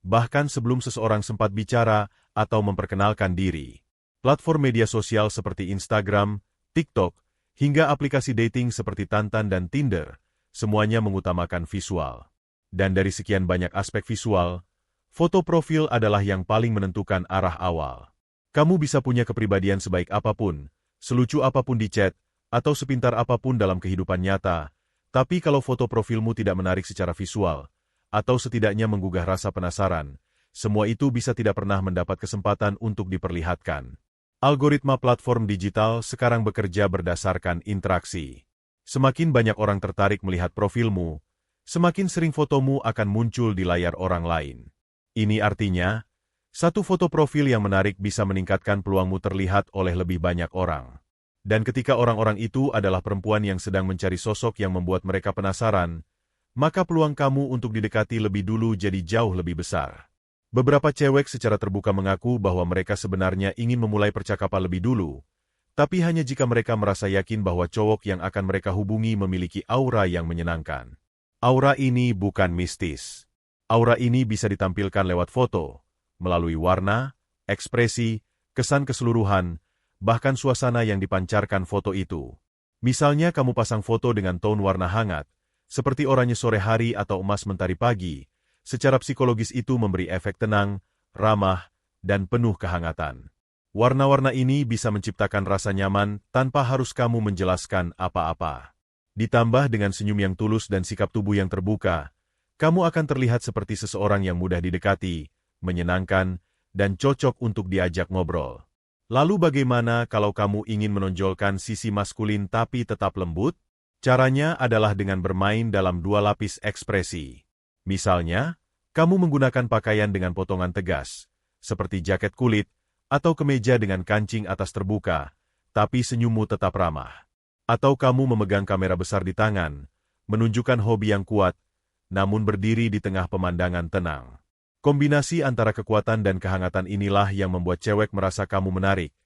bahkan sebelum seseorang sempat bicara atau memperkenalkan diri. Platform media sosial seperti Instagram, TikTok, hingga aplikasi dating seperti Tantan dan Tinder, semuanya mengutamakan visual. Dan dari sekian banyak aspek visual, foto profil adalah yang paling menentukan arah awal. Kamu bisa punya kepribadian sebaik apapun, selucu apapun di chat, atau sepintar apapun dalam kehidupan nyata, tapi kalau foto profilmu tidak menarik secara visual, atau setidaknya menggugah rasa penasaran, semua itu bisa tidak pernah mendapat kesempatan untuk diperlihatkan. Algoritma platform digital sekarang bekerja berdasarkan interaksi. Semakin banyak orang tertarik melihat profilmu, semakin sering fotomu akan muncul di layar orang lain. Ini artinya, satu foto profil yang menarik bisa meningkatkan peluangmu terlihat oleh lebih banyak orang. Dan ketika orang-orang itu adalah perempuan yang sedang mencari sosok yang membuat mereka penasaran, maka peluang kamu untuk didekati lebih dulu jadi jauh lebih besar. Beberapa cewek secara terbuka mengaku bahwa mereka sebenarnya ingin memulai percakapan lebih dulu, tapi hanya jika mereka merasa yakin bahwa cowok yang akan mereka hubungi memiliki aura yang menyenangkan. Aura ini bukan mistis. Aura ini bisa ditampilkan lewat foto, melalui warna, ekspresi, kesan keseluruhan, bahkan suasana yang dipancarkan foto itu. Misalnya kamu pasang foto dengan tone warna hangat, seperti oranye sore hari atau emas mentari pagi, secara psikologis itu memberi efek tenang, ramah, dan penuh kehangatan. Warna-warna ini bisa menciptakan rasa nyaman tanpa harus kamu menjelaskan apa-apa. Ditambah dengan senyum yang tulus dan sikap tubuh yang terbuka, kamu akan terlihat seperti seseorang yang mudah didekati, menyenangkan, dan cocok untuk diajak ngobrol. Lalu bagaimana kalau kamu ingin menonjolkan sisi maskulin tapi tetap lembut? Caranya adalah dengan bermain dalam dua lapis ekspresi. Misalnya, kamu menggunakan pakaian dengan potongan tegas, seperti jaket kulit, atau kemeja dengan kancing atas terbuka, tapi senyummu tetap ramah. Atau kamu memegang kamera besar di tangan, menunjukkan hobi yang kuat, namun berdiri di tengah pemandangan tenang. Kombinasi antara kekuatan dan kehangatan inilah yang membuat cewek merasa kamu menarik,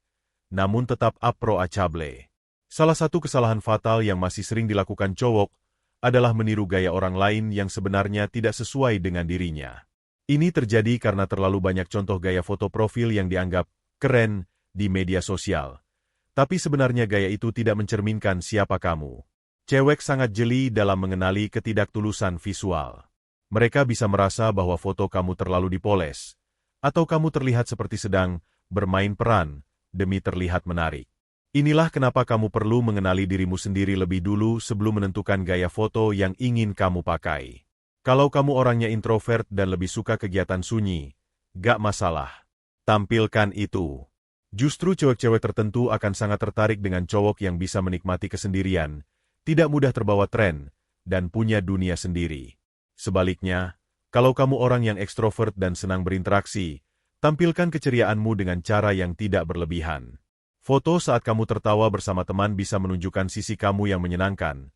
namun tetap approachable. Salah satu kesalahan fatal yang masih sering dilakukan cowok adalah meniru gaya orang lain yang sebenarnya tidak sesuai dengan dirinya. Ini terjadi karena terlalu banyak contoh gaya foto profil yang dianggap keren di media sosial. Tapi sebenarnya gaya itu tidak mencerminkan siapa kamu. Cewek sangat jeli dalam mengenali ketidaktulusan visual. Mereka bisa merasa bahwa foto kamu terlalu dipoles, atau kamu terlihat seperti sedang bermain peran demi terlihat menarik. Inilah kenapa kamu perlu mengenali dirimu sendiri lebih dulu sebelum menentukan gaya foto yang ingin kamu pakai. Kalau kamu orangnya introvert dan lebih suka kegiatan sunyi, gak masalah. Tampilkan itu. Justru cewek-cewek tertentu akan sangat tertarik dengan cowok yang bisa menikmati kesendirian, tidak mudah terbawa tren, dan punya dunia sendiri. Sebaliknya, kalau kamu orang yang ekstrovert dan senang berinteraksi, Tampilkan keceriaanmu dengan cara yang tidak berlebihan. Foto saat kamu tertawa bersama teman bisa menunjukkan sisi kamu yang menyenangkan,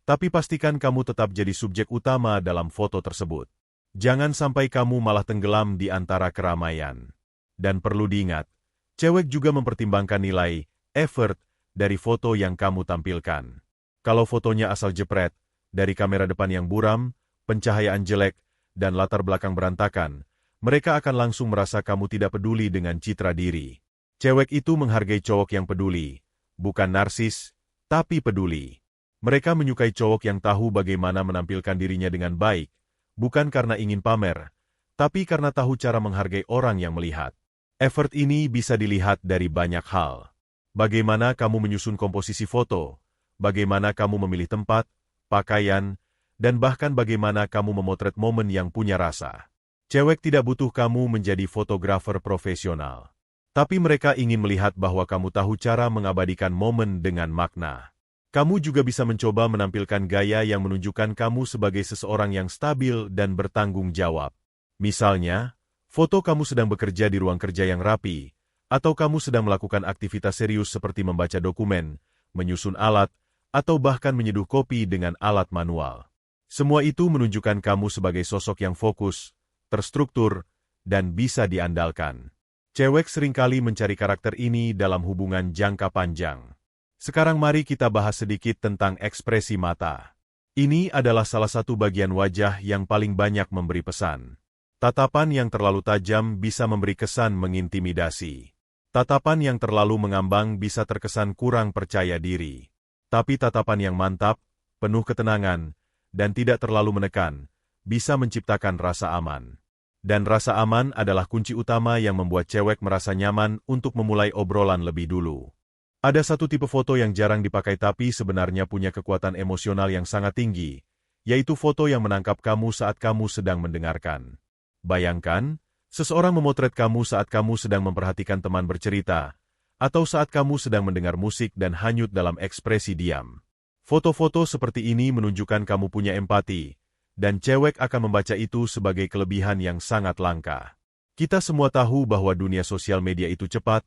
tapi pastikan kamu tetap jadi subjek utama dalam foto tersebut. Jangan sampai kamu malah tenggelam di antara keramaian. Dan perlu diingat, cewek juga mempertimbangkan nilai, effort, dari foto yang kamu tampilkan. Kalau fotonya asal jepret, dari kamera depan yang buram, pencahayaan jelek, dan latar belakang berantakan, mereka akan langsung merasa kamu tidak peduli dengan citra diri. Cewek itu menghargai cowok yang peduli, bukan narsis, tapi peduli. Mereka menyukai cowok yang tahu bagaimana menampilkan dirinya dengan baik, bukan karena ingin pamer, tapi karena tahu cara menghargai orang yang melihat. Effort ini bisa dilihat dari banyak hal. Bagaimana kamu menyusun komposisi foto, bagaimana kamu memilih tempat, pakaian, dan bahkan bagaimana kamu memotret momen yang punya rasa. Cewek tidak butuh kamu menjadi fotografer profesional. Tapi mereka ingin melihat bahwa kamu tahu cara mengabadikan momen dengan makna. Kamu juga bisa mencoba menampilkan gaya yang menunjukkan kamu sebagai seseorang yang stabil dan bertanggung jawab. Misalnya, foto kamu sedang bekerja di ruang kerja yang rapi, atau kamu sedang melakukan aktivitas serius seperti membaca dokumen, menyusun alat, atau bahkan menyeduh kopi dengan alat manual. Semua itu menunjukkan kamu sebagai sosok yang fokus, terstruktur, dan bisa diandalkan. Cewek seringkali mencari karakter ini dalam hubungan jangka panjang. Sekarang mari kita bahas sedikit tentang ekspresi mata. Ini adalah salah satu bagian wajah yang paling banyak memberi pesan. Tatapan yang terlalu tajam bisa memberi kesan mengintimidasi. Tatapan yang terlalu mengambang bisa terkesan kurang percaya diri. Tapi tatapan yang mantap, penuh ketenangan, dan tidak terlalu menekan, bisa menciptakan rasa aman. Dan rasa aman adalah kunci utama yang membuat cewek merasa nyaman untuk memulai obrolan lebih dulu. Ada satu tipe foto yang jarang dipakai tapi sebenarnya punya kekuatan emosional yang sangat tinggi, yaitu foto yang menangkap kamu saat kamu sedang mendengarkan. Bayangkan, seseorang memotret kamu saat kamu sedang memperhatikan teman bercerita, atau saat kamu sedang mendengar musik dan hanyut dalam ekspresi diam. Foto-foto seperti ini menunjukkan kamu punya empati, dan cewek akan membaca itu sebagai kelebihan yang sangat langka. Kita semua tahu bahwa dunia sosial media itu cepat,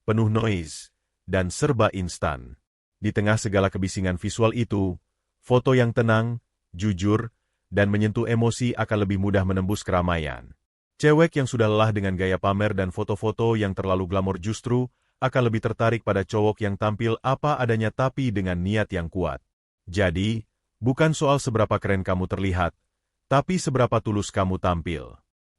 penuh noise, dan serba instan. Di tengah segala kebisingan visual itu, foto yang tenang, jujur, dan menyentuh emosi akan lebih mudah menembus keramaian. Cewek yang sudah lelah dengan gaya pamer dan foto-foto yang terlalu glamor justru akan lebih tertarik pada cowok yang tampil apa adanya tapi dengan niat yang kuat. Jadi, bukan soal seberapa keren kamu terlihat, tapi seberapa tulus kamu tampil.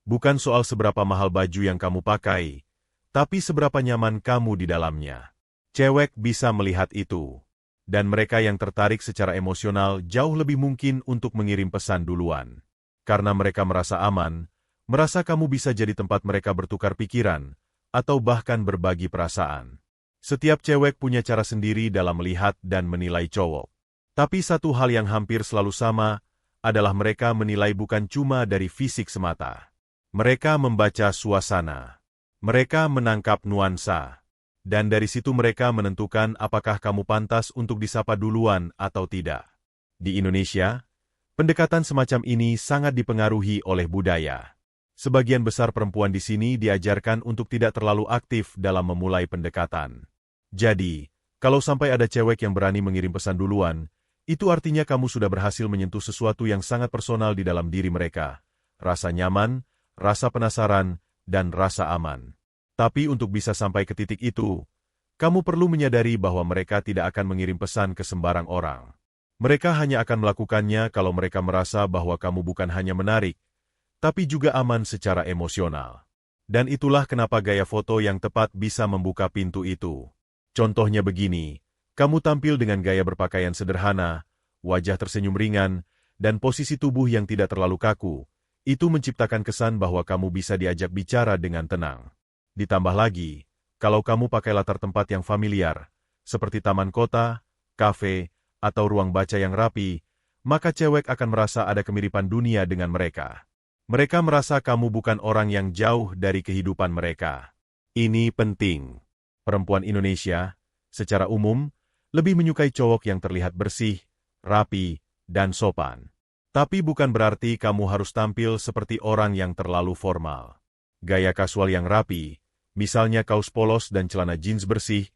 Bukan soal seberapa mahal baju yang kamu pakai, tapi seberapa nyaman kamu di dalamnya. Cewek bisa melihat itu. Dan mereka yang tertarik secara emosional jauh lebih mungkin untuk mengirim pesan duluan. Karena mereka merasa aman, merasa kamu bisa jadi tempat mereka bertukar pikiran, atau bahkan berbagi perasaan. Setiap cewek punya cara sendiri dalam melihat dan menilai cowok. Tapi satu hal yang hampir selalu sama, adalah mereka menilai bukan cuma dari fisik semata. Mereka membaca suasana. Mereka menangkap nuansa. Dan dari situ mereka menentukan apakah kamu pantas untuk disapa duluan atau tidak. Di Indonesia, pendekatan semacam ini sangat dipengaruhi oleh budaya. Sebagian besar perempuan di sini diajarkan untuk tidak terlalu aktif dalam memulai pendekatan. Jadi, kalau sampai ada cewek yang berani mengirim pesan duluan, itu artinya kamu sudah berhasil menyentuh sesuatu yang sangat personal di dalam diri mereka. Rasa nyaman, rasa penasaran, dan rasa aman. Tapi untuk bisa sampai ke titik itu, kamu perlu menyadari bahwa mereka tidak akan mengirim pesan ke sembarang orang. Mereka hanya akan melakukannya kalau mereka merasa bahwa kamu bukan hanya menarik, tapi juga aman secara emosional. Dan itulah kenapa gaya foto yang tepat bisa membuka pintu itu. Contohnya begini, kamu tampil dengan gaya berpakaian sederhana, wajah tersenyum ringan, dan posisi tubuh yang tidak terlalu kaku. Itu menciptakan kesan bahwa kamu bisa diajak bicara dengan tenang. Ditambah lagi, kalau kamu pakai latar tempat yang familiar, seperti taman kota, kafe, atau ruang baca yang rapi, maka cewek akan merasa ada kemiripan dunia dengan mereka. Mereka merasa kamu bukan orang yang jauh dari kehidupan mereka. Ini penting. Perempuan Indonesia, secara umum, lebih menyukai cowok yang terlihat bersih, rapi, dan sopan. Tapi bukan berarti kamu harus tampil seperti orang yang terlalu formal. Gaya kasual yang rapi, misalnya kaos polos dan celana jeans bersih,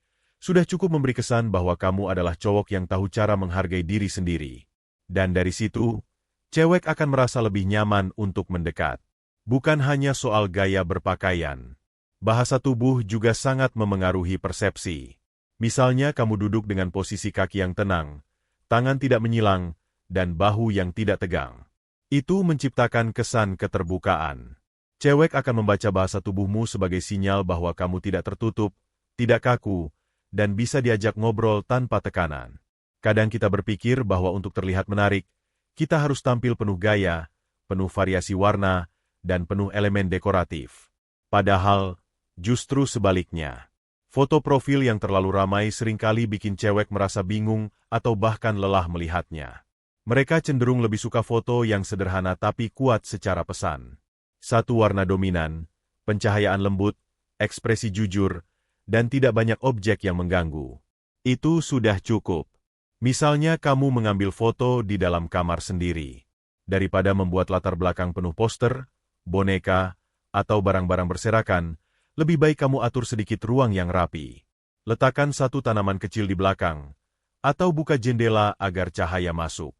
sudah cukup memberi kesan bahwa kamu adalah cowok yang tahu cara menghargai diri sendiri. Dan dari situ, cewek akan merasa lebih nyaman untuk mendekat. Bukan hanya soal gaya berpakaian. Bahasa tubuh juga sangat memengaruhi persepsi. Misalnya kamu duduk dengan posisi kaki yang tenang, tangan tidak menyilang, dan bahu yang tidak tegang. Itu menciptakan kesan keterbukaan. Cewek akan membaca bahasa tubuhmu sebagai sinyal bahwa kamu tidak tertutup, tidak kaku, dan bisa diajak ngobrol tanpa tekanan. Kadang kita berpikir bahwa untuk terlihat menarik, kita harus tampil penuh gaya, penuh variasi warna, dan penuh elemen dekoratif. Padahal, justru sebaliknya. Foto profil yang terlalu ramai seringkali bikin cewek merasa bingung atau bahkan lelah melihatnya. Mereka cenderung lebih suka foto yang sederhana tapi kuat secara pesan. Satu warna dominan, pencahayaan lembut, ekspresi jujur, dan tidak banyak objek yang mengganggu. Itu sudah cukup. Misalnya kamu mengambil foto di dalam kamar sendiri. Daripada membuat latar belakang penuh poster, boneka, atau barang-barang berserakan, lebih baik kamu atur sedikit ruang yang rapi. Letakkan satu tanaman kecil di belakang, atau buka jendela agar cahaya masuk.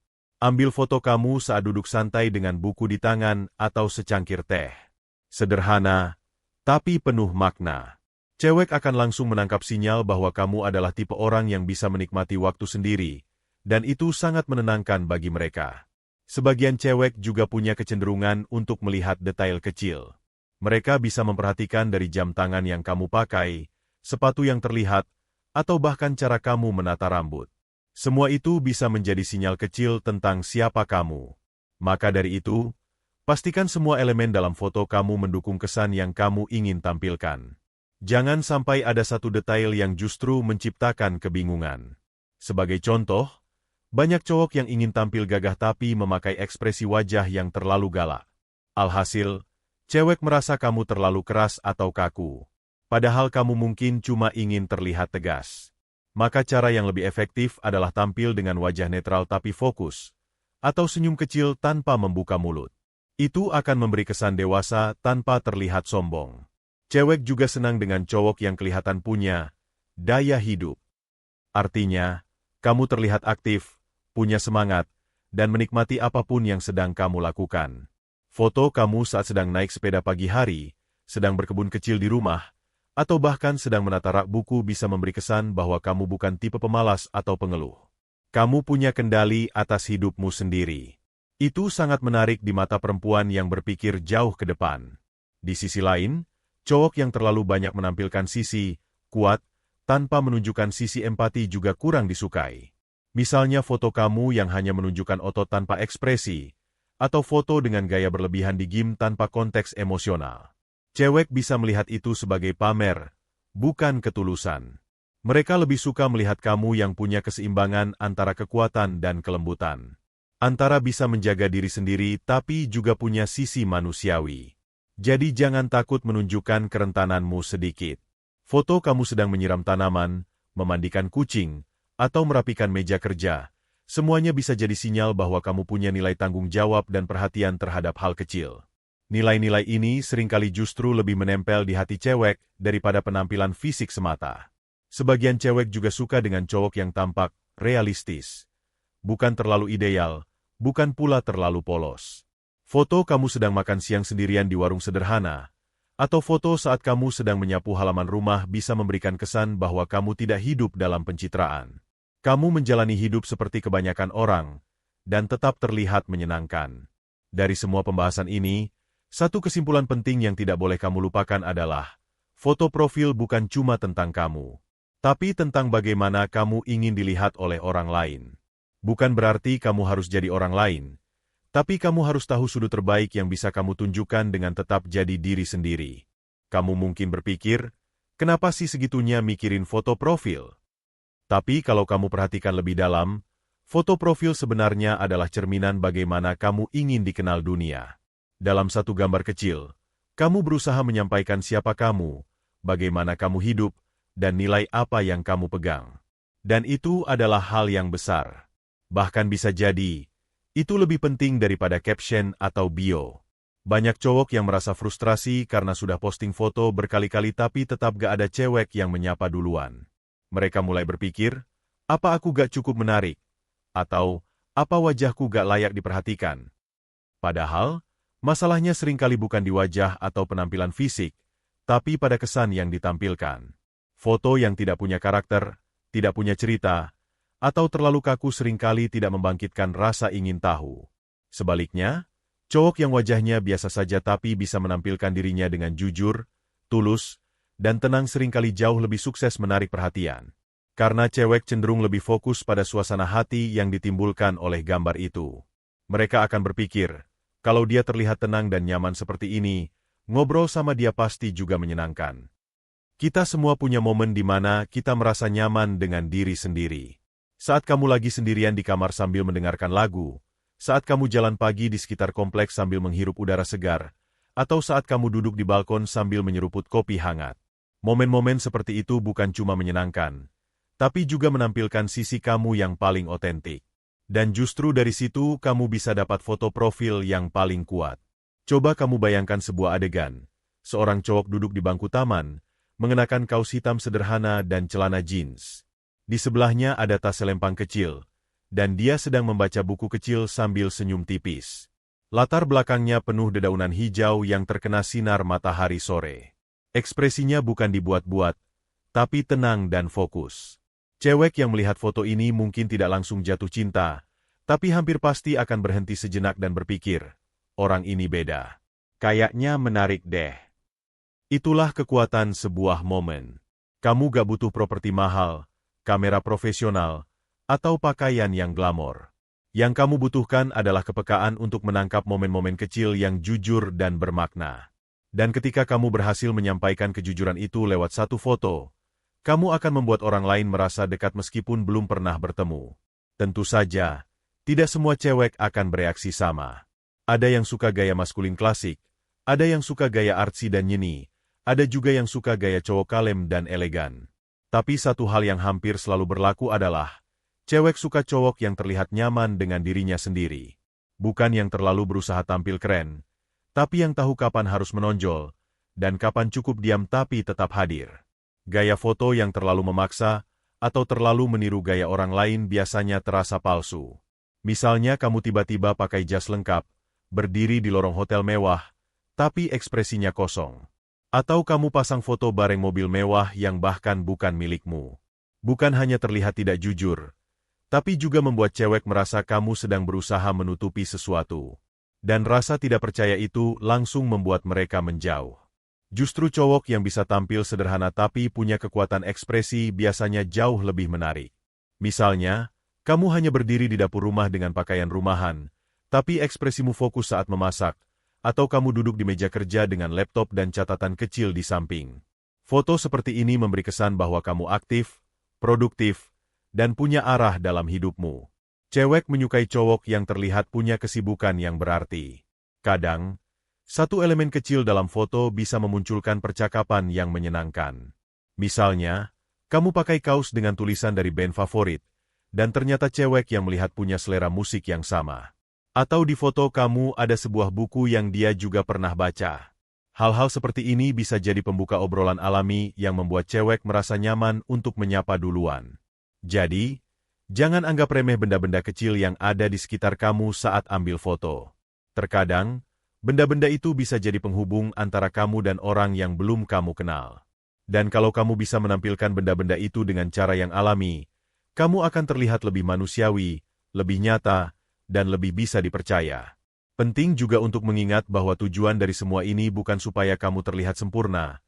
Ambil foto kamu saat duduk santai dengan buku di tangan atau secangkir teh. Sederhana, tapi penuh makna. Cewek akan langsung menangkap sinyal bahwa kamu adalah tipe orang yang bisa menikmati waktu sendiri, dan itu sangat menenangkan bagi mereka. Sebagian cewek juga punya kecenderungan untuk melihat detail kecil. Mereka bisa memperhatikan dari jam tangan yang kamu pakai, sepatu yang terlihat, atau bahkan cara kamu menata rambut. Semua itu bisa menjadi sinyal kecil tentang siapa kamu. Maka dari itu, pastikan semua elemen dalam foto kamu mendukung kesan yang kamu ingin tampilkan. Jangan sampai ada satu detail yang justru menciptakan kebingungan. Sebagai contoh, banyak cowok yang ingin tampil gagah tapi memakai ekspresi wajah yang terlalu galak. Alhasil, cewek merasa kamu terlalu keras atau kaku. Padahal kamu mungkin cuma ingin terlihat tegas. Maka cara yang lebih efektif adalah tampil dengan wajah netral tapi fokus, atau senyum kecil tanpa membuka mulut. Itu akan memberi kesan dewasa tanpa terlihat sombong. Cewek juga senang dengan cowok yang kelihatan punya daya hidup. Artinya, kamu terlihat aktif, punya semangat, dan menikmati apapun yang sedang kamu lakukan. Foto kamu saat sedang naik sepeda pagi hari, sedang berkebun kecil di rumah, atau bahkan sedang menata rak buku bisa memberi kesan bahwa kamu bukan tipe pemalas atau pengeluh. Kamu punya kendali atas hidupmu sendiri. Itu sangat menarik di mata perempuan yang berpikir jauh ke depan. Di sisi lain, cowok yang terlalu banyak menampilkan sisi kuat tanpa menunjukkan sisi empati juga kurang disukai. Misalnya foto kamu yang hanya menunjukkan otot tanpa ekspresi, atau foto dengan gaya berlebihan di gym tanpa konteks emosional. Cewek bisa melihat itu sebagai pamer, bukan ketulusan. Mereka lebih suka melihat kamu yang punya keseimbangan antara kekuatan dan kelembutan. Antara bisa menjaga diri sendiri tapi juga punya sisi manusiawi. Jadi jangan takut menunjukkan kerentananmu sedikit. Foto kamu sedang menyiram tanaman, memandikan kucing, atau merapikan meja kerja. Semuanya bisa jadi sinyal bahwa kamu punya nilai tanggung jawab dan perhatian terhadap hal kecil. Nilai-nilai ini seringkali justru lebih menempel di hati cewek daripada penampilan fisik semata. Sebagian cewek juga suka dengan cowok yang tampak realistis. Bukan terlalu ideal, bukan pula terlalu polos. Foto kamu sedang makan siang sendirian di warung sederhana, atau foto saat kamu sedang menyapu halaman rumah bisa memberikan kesan bahwa kamu tidak hidup dalam pencitraan. Kamu menjalani hidup seperti kebanyakan orang, dan tetap terlihat menyenangkan. Dari semua pembahasan ini, satu kesimpulan penting yang tidak boleh kamu lupakan adalah, foto profil bukan cuma tentang kamu, tapi tentang bagaimana kamu ingin dilihat oleh orang lain. Bukan berarti kamu harus jadi orang lain, tapi kamu harus tahu sudut terbaik yang bisa kamu tunjukkan dengan tetap jadi diri sendiri. Kamu mungkin berpikir, kenapa sih segitunya mikirin foto profil? Tapi kalau kamu perhatikan lebih dalam, foto profil sebenarnya adalah cerminan bagaimana kamu ingin dikenal dunia. Dalam satu gambar kecil, kamu berusaha menyampaikan siapa kamu, bagaimana kamu hidup, dan nilai apa yang kamu pegang. Dan itu adalah hal yang besar. Bahkan bisa jadi, itu lebih penting daripada caption atau bio. Banyak cowok yang merasa frustrasi karena sudah posting foto berkali-kali tapi tetap gak ada cewek yang menyapa duluan. Mereka mulai berpikir, apa aku gak cukup menarik? Atau, apa wajahku gak layak diperhatikan? Padahal, masalahnya seringkali bukan di wajah atau penampilan fisik, tapi pada kesan yang ditampilkan. Foto yang tidak punya karakter, tidak punya cerita, atau terlalu kaku seringkali tidak membangkitkan rasa ingin tahu. Sebaliknya, cowok yang wajahnya biasa saja tapi bisa menampilkan dirinya dengan jujur, tulus, dan tenang seringkali jauh lebih sukses menarik perhatian. Karena cewek cenderung lebih fokus pada suasana hati yang ditimbulkan oleh gambar itu. Mereka akan berpikir, kalau dia terlihat tenang dan nyaman seperti ini, ngobrol sama dia pasti juga menyenangkan. Kita semua punya momen di mana kita merasa nyaman dengan diri sendiri. Saat kamu lagi sendirian di kamar sambil mendengarkan lagu, saat kamu jalan pagi di sekitar kompleks sambil menghirup udara segar, atau saat kamu duduk di balkon sambil menyeruput kopi hangat. Momen-momen seperti itu bukan cuma menyenangkan, tapi juga menampilkan sisi kamu yang paling otentik. Dan justru dari situ kamu bisa dapat foto profil yang paling kuat. Coba kamu bayangkan sebuah adegan. Seorang cowok duduk di bangku taman, mengenakan kaos hitam sederhana dan celana jeans. Di sebelahnya ada tas selempang kecil, dan dia sedang membaca buku kecil sambil senyum tipis. Latar belakangnya penuh dedaunan hijau yang terkena sinar matahari sore. Ekspresinya bukan dibuat-buat, tapi tenang dan fokus. Cewek yang melihat foto ini mungkin tidak langsung jatuh cinta, tapi hampir pasti akan berhenti sejenak dan berpikir, orang ini beda. Kayaknya menarik deh. Itulah kekuatan sebuah momen. Kamu gak butuh properti mahal, kamera profesional, atau pakaian yang glamor. Yang kamu butuhkan adalah kepekaan untuk menangkap momen-momen kecil yang jujur dan bermakna. Dan ketika kamu berhasil menyampaikan kejujuran itu lewat satu foto, kamu akan membuat orang lain merasa dekat meskipun belum pernah bertemu. Tentu saja, tidak semua cewek akan bereaksi sama. Ada yang suka gaya maskulin klasik, ada yang suka gaya artsy dan nyeni, ada juga yang suka gaya cowok kalem dan elegan. Tapi satu hal yang hampir selalu berlaku adalah, cewek suka cowok yang terlihat nyaman dengan dirinya sendiri. Bukan yang terlalu berusaha tampil keren, tapi yang tahu kapan harus menonjol, dan kapan cukup diam tapi tetap hadir. Gaya foto yang terlalu memaksa, atau terlalu meniru gaya orang lain biasanya terasa palsu. Misalnya kamu tiba-tiba pakai jas lengkap, berdiri di lorong hotel mewah, tapi ekspresinya kosong. Atau kamu pasang foto bareng mobil mewah yang bahkan bukan milikmu. Bukan hanya terlihat tidak jujur, tapi juga membuat cewek merasa kamu sedang berusaha menutupi sesuatu. Dan rasa tidak percaya itu langsung membuat mereka menjauh. Justru cowok yang bisa tampil sederhana tapi punya kekuatan ekspresi biasanya jauh lebih menarik. Misalnya, kamu hanya berdiri di dapur rumah dengan pakaian rumahan, tapi ekspresimu fokus saat memasak, atau kamu duduk di meja kerja dengan laptop dan catatan kecil di samping. Foto seperti ini memberi kesan bahwa kamu aktif, produktif, dan punya arah dalam hidupmu. Cewek menyukai cowok yang terlihat punya kesibukan yang berarti. Kadang, satu elemen kecil dalam foto bisa memunculkan percakapan yang menyenangkan. Misalnya, kamu pakai kaos dengan tulisan dari band favorit, dan ternyata cewek yang melihat punya selera musik yang sama. Atau di foto kamu ada sebuah buku yang dia juga pernah baca. Hal-hal seperti ini bisa jadi pembuka obrolan alami yang membuat cewek merasa nyaman untuk menyapa duluan. Jadi, jangan anggap remeh benda-benda kecil yang ada di sekitar kamu saat ambil foto. Terkadang, benda-benda itu bisa jadi penghubung antara kamu dan orang yang belum kamu kenal. Dan kalau kamu bisa menampilkan benda-benda itu dengan cara yang alami, kamu akan terlihat lebih manusiawi, lebih nyata, dan lebih bisa dipercaya. Penting juga untuk mengingat bahwa tujuan dari semua ini bukan supaya kamu terlihat sempurna,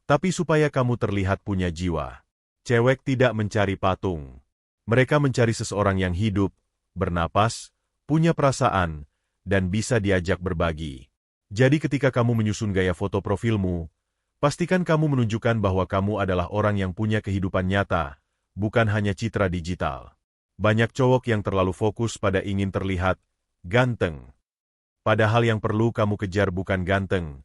tapi supaya kamu terlihat punya jiwa. Cewek tidak mencari patung. Mereka mencari seseorang yang hidup, bernapas, punya perasaan, dan bisa diajak berbagi. Jadi ketika kamu menyusun gaya foto profilmu, pastikan kamu menunjukkan bahwa kamu adalah orang yang punya kehidupan nyata, bukan hanya citra digital. Banyak cowok yang terlalu fokus pada ingin terlihat ganteng. Padahal yang perlu kamu kejar bukan ganteng,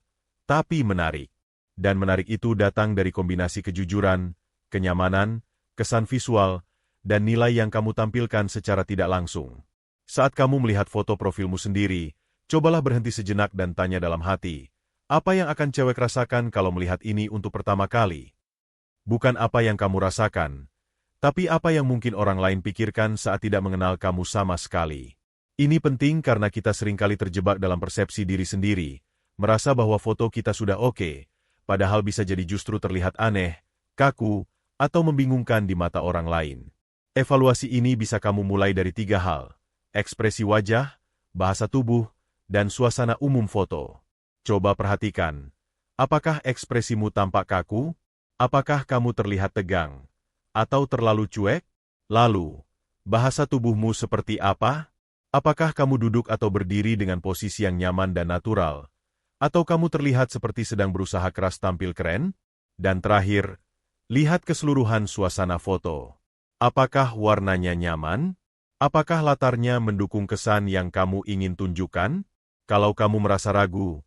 tapi menarik. Dan menarik itu datang dari kombinasi kejujuran, kenyamanan, kesan visual, dan nilai yang kamu tampilkan secara tidak langsung. Saat kamu melihat foto profilmu sendiri, Cobalah berhenti sejenak dan tanya dalam hati, apa yang akan cewek rasakan kalau melihat ini untuk pertama kali? Bukan apa yang kamu rasakan, tapi apa yang mungkin orang lain pikirkan saat tidak mengenal kamu sama sekali. Ini penting karena kita seringkali terjebak dalam persepsi diri sendiri, merasa bahwa foto kita sudah oke, padahal bisa jadi justru terlihat aneh, kaku, atau membingungkan di mata orang lain. Evaluasi ini bisa kamu mulai dari 3 hal: ekspresi wajah, bahasa tubuh, dan suasana umum foto. Coba perhatikan, apakah ekspresimu tampak kaku? Apakah kamu terlihat tegang? Atau terlalu cuek? Lalu, bahasa tubuhmu seperti apa? Apakah kamu duduk atau berdiri dengan posisi yang nyaman dan natural? Atau kamu terlihat seperti sedang berusaha keras tampil keren? Dan terakhir, lihat keseluruhan suasana foto. Apakah warnanya nyaman? Apakah latarnya mendukung kesan yang kamu ingin tunjukkan? Kalau kamu merasa ragu,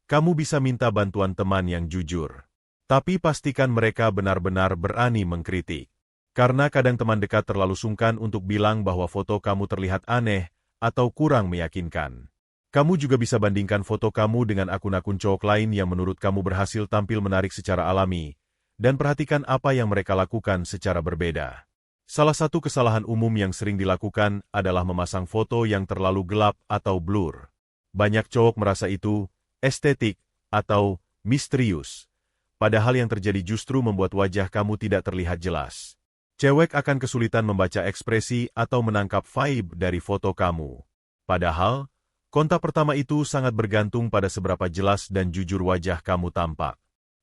kamu bisa minta bantuan teman yang jujur. Tapi pastikan mereka benar-benar berani mengkritik. Karena kadang teman dekat terlalu sungkan untuk bilang bahwa foto kamu terlihat aneh atau kurang meyakinkan. Kamu juga bisa bandingkan foto kamu dengan akun-akun cowok lain yang menurut kamu berhasil tampil menarik secara alami, dan perhatikan apa yang mereka lakukan secara berbeda. Salah satu kesalahan umum yang sering dilakukan adalah memasang foto yang terlalu gelap atau blur. Banyak cowok merasa itu estetik atau misterius, padahal yang terjadi justru membuat wajah kamu tidak terlihat jelas. Cewek akan kesulitan membaca ekspresi atau menangkap vibe dari foto kamu. Padahal, kontak pertama itu sangat bergantung pada seberapa jelas dan jujur wajah kamu tampak.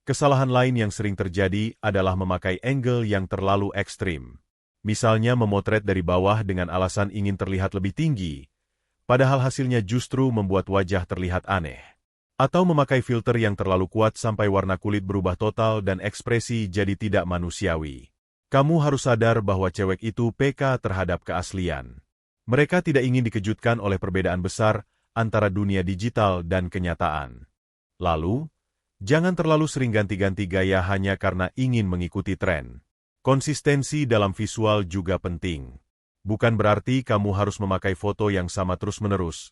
Kesalahan lain yang sering terjadi adalah memakai angle yang terlalu ekstrim. Misalnya memotret dari bawah dengan alasan ingin terlihat lebih tinggi, padahal hasilnya justru membuat wajah terlihat aneh. Atau memakai filter yang terlalu kuat sampai warna kulit berubah total dan ekspresi jadi tidak manusiawi. Kamu harus sadar bahwa cewek itu peka terhadap keaslian. Mereka tidak ingin dikejutkan oleh perbedaan besar antara dunia digital dan kenyataan. Lalu, jangan terlalu sering ganti-ganti gaya hanya karena ingin mengikuti tren. Konsistensi dalam visual juga penting. Bukan berarti kamu harus memakai foto yang sama terus-menerus,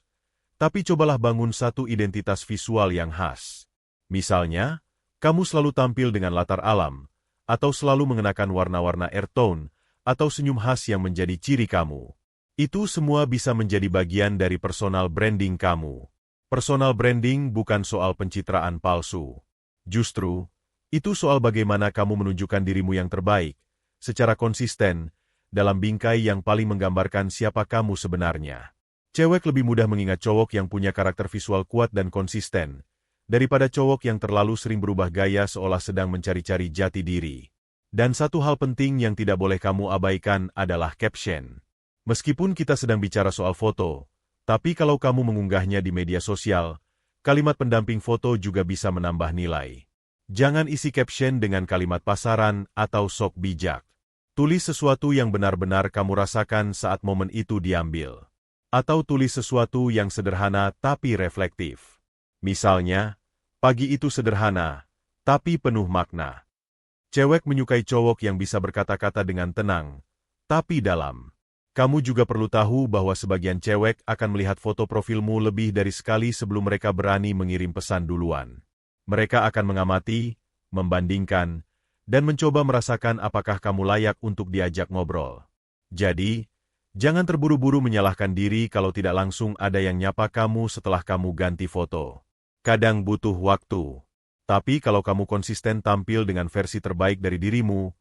tapi cobalah bangun satu identitas visual yang khas. Misalnya, kamu selalu tampil dengan latar alam, atau selalu mengenakan warna-warna earth tone, atau senyum khas yang menjadi ciri kamu. Itu semua bisa menjadi bagian dari personal branding kamu. Personal branding bukan soal pencitraan palsu. Justru, itu soal bagaimana kamu menunjukkan dirimu yang terbaik, secara konsisten, dalam bingkai yang paling menggambarkan siapa kamu sebenarnya. Cewek lebih mudah mengingat cowok yang punya karakter visual kuat dan konsisten, daripada cowok yang terlalu sering berubah gaya seolah sedang mencari-cari jati diri. Dan satu hal penting yang tidak boleh kamu abaikan adalah caption. Meskipun kita sedang bicara soal foto, tapi kalau kamu mengunggahnya di media sosial, kalimat pendamping foto juga bisa menambah nilai. Jangan isi caption dengan kalimat pasaran atau sok bijak. Tulis sesuatu yang benar-benar kamu rasakan saat momen itu diambil. Atau tulis sesuatu yang sederhana tapi reflektif. Misalnya, pagi itu sederhana, tapi penuh makna. Cewek menyukai cowok yang bisa berkata-kata dengan tenang, tapi dalam. Kamu juga perlu tahu bahwa sebagian cewek akan melihat foto profilmu lebih dari sekali sebelum mereka berani mengirim pesan duluan. Mereka akan mengamati, membandingkan, dan mencoba merasakan apakah kamu layak untuk diajak ngobrol. Jadi, jangan terburu-buru menyalahkan diri kalau tidak langsung ada yang nyapa kamu setelah kamu ganti foto. Kadang butuh waktu. Tapi kalau kamu konsisten tampil dengan versi terbaik dari dirimu,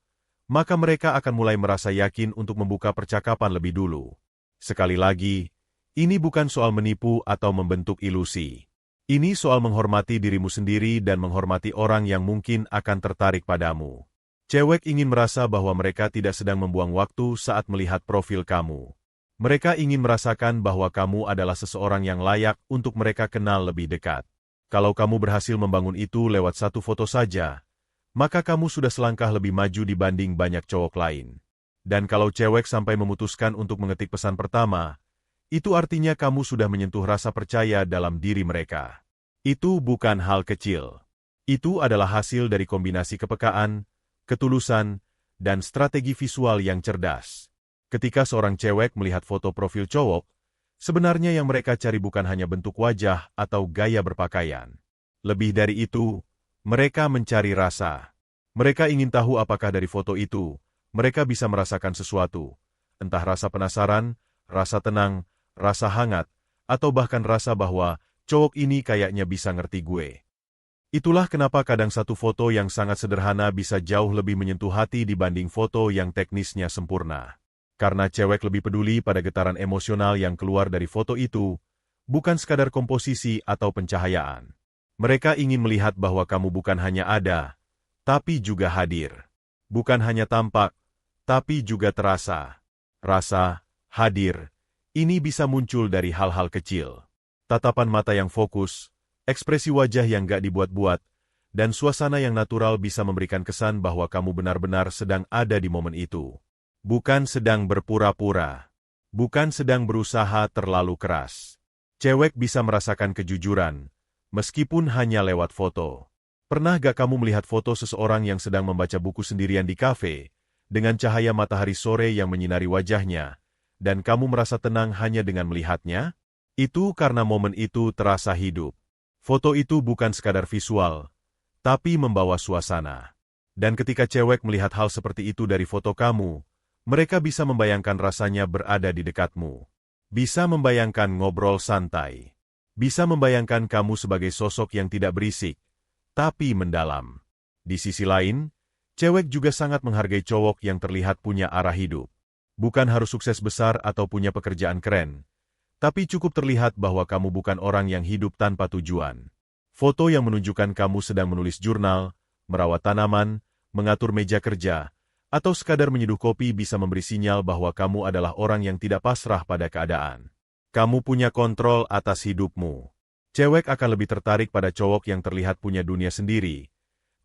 maka mereka akan mulai merasa yakin untuk membuka percakapan lebih dulu. Sekali lagi, ini bukan soal menipu atau membentuk ilusi. Ini soal menghormati dirimu sendiri dan menghormati orang yang mungkin akan tertarik padamu. Cewek ingin merasa bahwa mereka tidak sedang membuang waktu saat melihat profil kamu. Mereka ingin merasakan bahwa kamu adalah seseorang yang layak untuk mereka kenal lebih dekat. Kalau kamu berhasil membangun itu lewat satu foto saja, maka kamu sudah selangkah lebih maju dibanding banyak cowok lain. Dan kalau cewek sampai memutuskan untuk mengetik pesan pertama, itu artinya kamu sudah menyentuh rasa percaya dalam diri mereka. Itu bukan hal kecil. Itu adalah hasil dari kombinasi kepekaan, ketulusan, dan strategi visual yang cerdas. Ketika seorang cewek melihat foto profil cowok, Sebenarnya yang mereka cari bukan hanya bentuk wajah atau gaya berpakaian. Lebih dari itu, mereka mencari rasa. Mereka ingin tahu apakah dari foto itu, mereka bisa merasakan sesuatu. Entah rasa penasaran, rasa tenang, rasa hangat, atau bahkan rasa bahwa cowok ini kayaknya bisa ngerti gue. Itulah kenapa kadang satu foto yang sangat sederhana bisa jauh lebih menyentuh hati dibanding foto yang teknisnya sempurna. Karena cewek lebih peduli pada getaran emosional yang keluar dari foto itu, bukan sekadar komposisi atau pencahayaan. Mereka ingin melihat bahwa kamu bukan hanya ada, tapi juga hadir. Bukan hanya tampak, tapi juga terasa. Rasa, hadir, ini bisa muncul dari hal-hal kecil. Tatapan mata yang fokus, ekspresi wajah yang gak dibuat-buat, dan suasana yang natural bisa memberikan kesan bahwa kamu benar-benar sedang ada di momen itu. Bukan sedang berpura-pura. Bukan sedang berusaha terlalu keras. Cewek bisa merasakan kejujuran, meskipun hanya lewat foto. Pernah gak kamu melihat foto seseorang yang sedang membaca buku sendirian di kafe, dengan cahaya matahari sore yang menyinari wajahnya, dan kamu merasa tenang hanya dengan melihatnya? Itu karena momen itu terasa hidup. Foto itu bukan sekadar visual, tapi membawa suasana. Dan ketika cewek melihat hal seperti itu dari foto kamu, mereka bisa membayangkan rasanya berada di dekatmu. Bisa membayangkan ngobrol santai. Bisa membayangkan kamu sebagai sosok yang tidak berisik, tapi mendalam. Di sisi lain, cewek juga sangat menghargai cowok yang terlihat punya arah hidup. Bukan harus sukses besar atau punya pekerjaan keren, tapi cukup terlihat bahwa kamu bukan orang yang hidup tanpa tujuan. Foto yang menunjukkan kamu sedang menulis jurnal, merawat tanaman, mengatur meja kerja, atau sekadar menyeduh kopi bisa memberi sinyal bahwa kamu adalah orang yang tidak pasrah pada keadaan. Kamu punya kontrol atas hidupmu. Cewek akan lebih tertarik pada cowok yang terlihat punya dunia sendiri,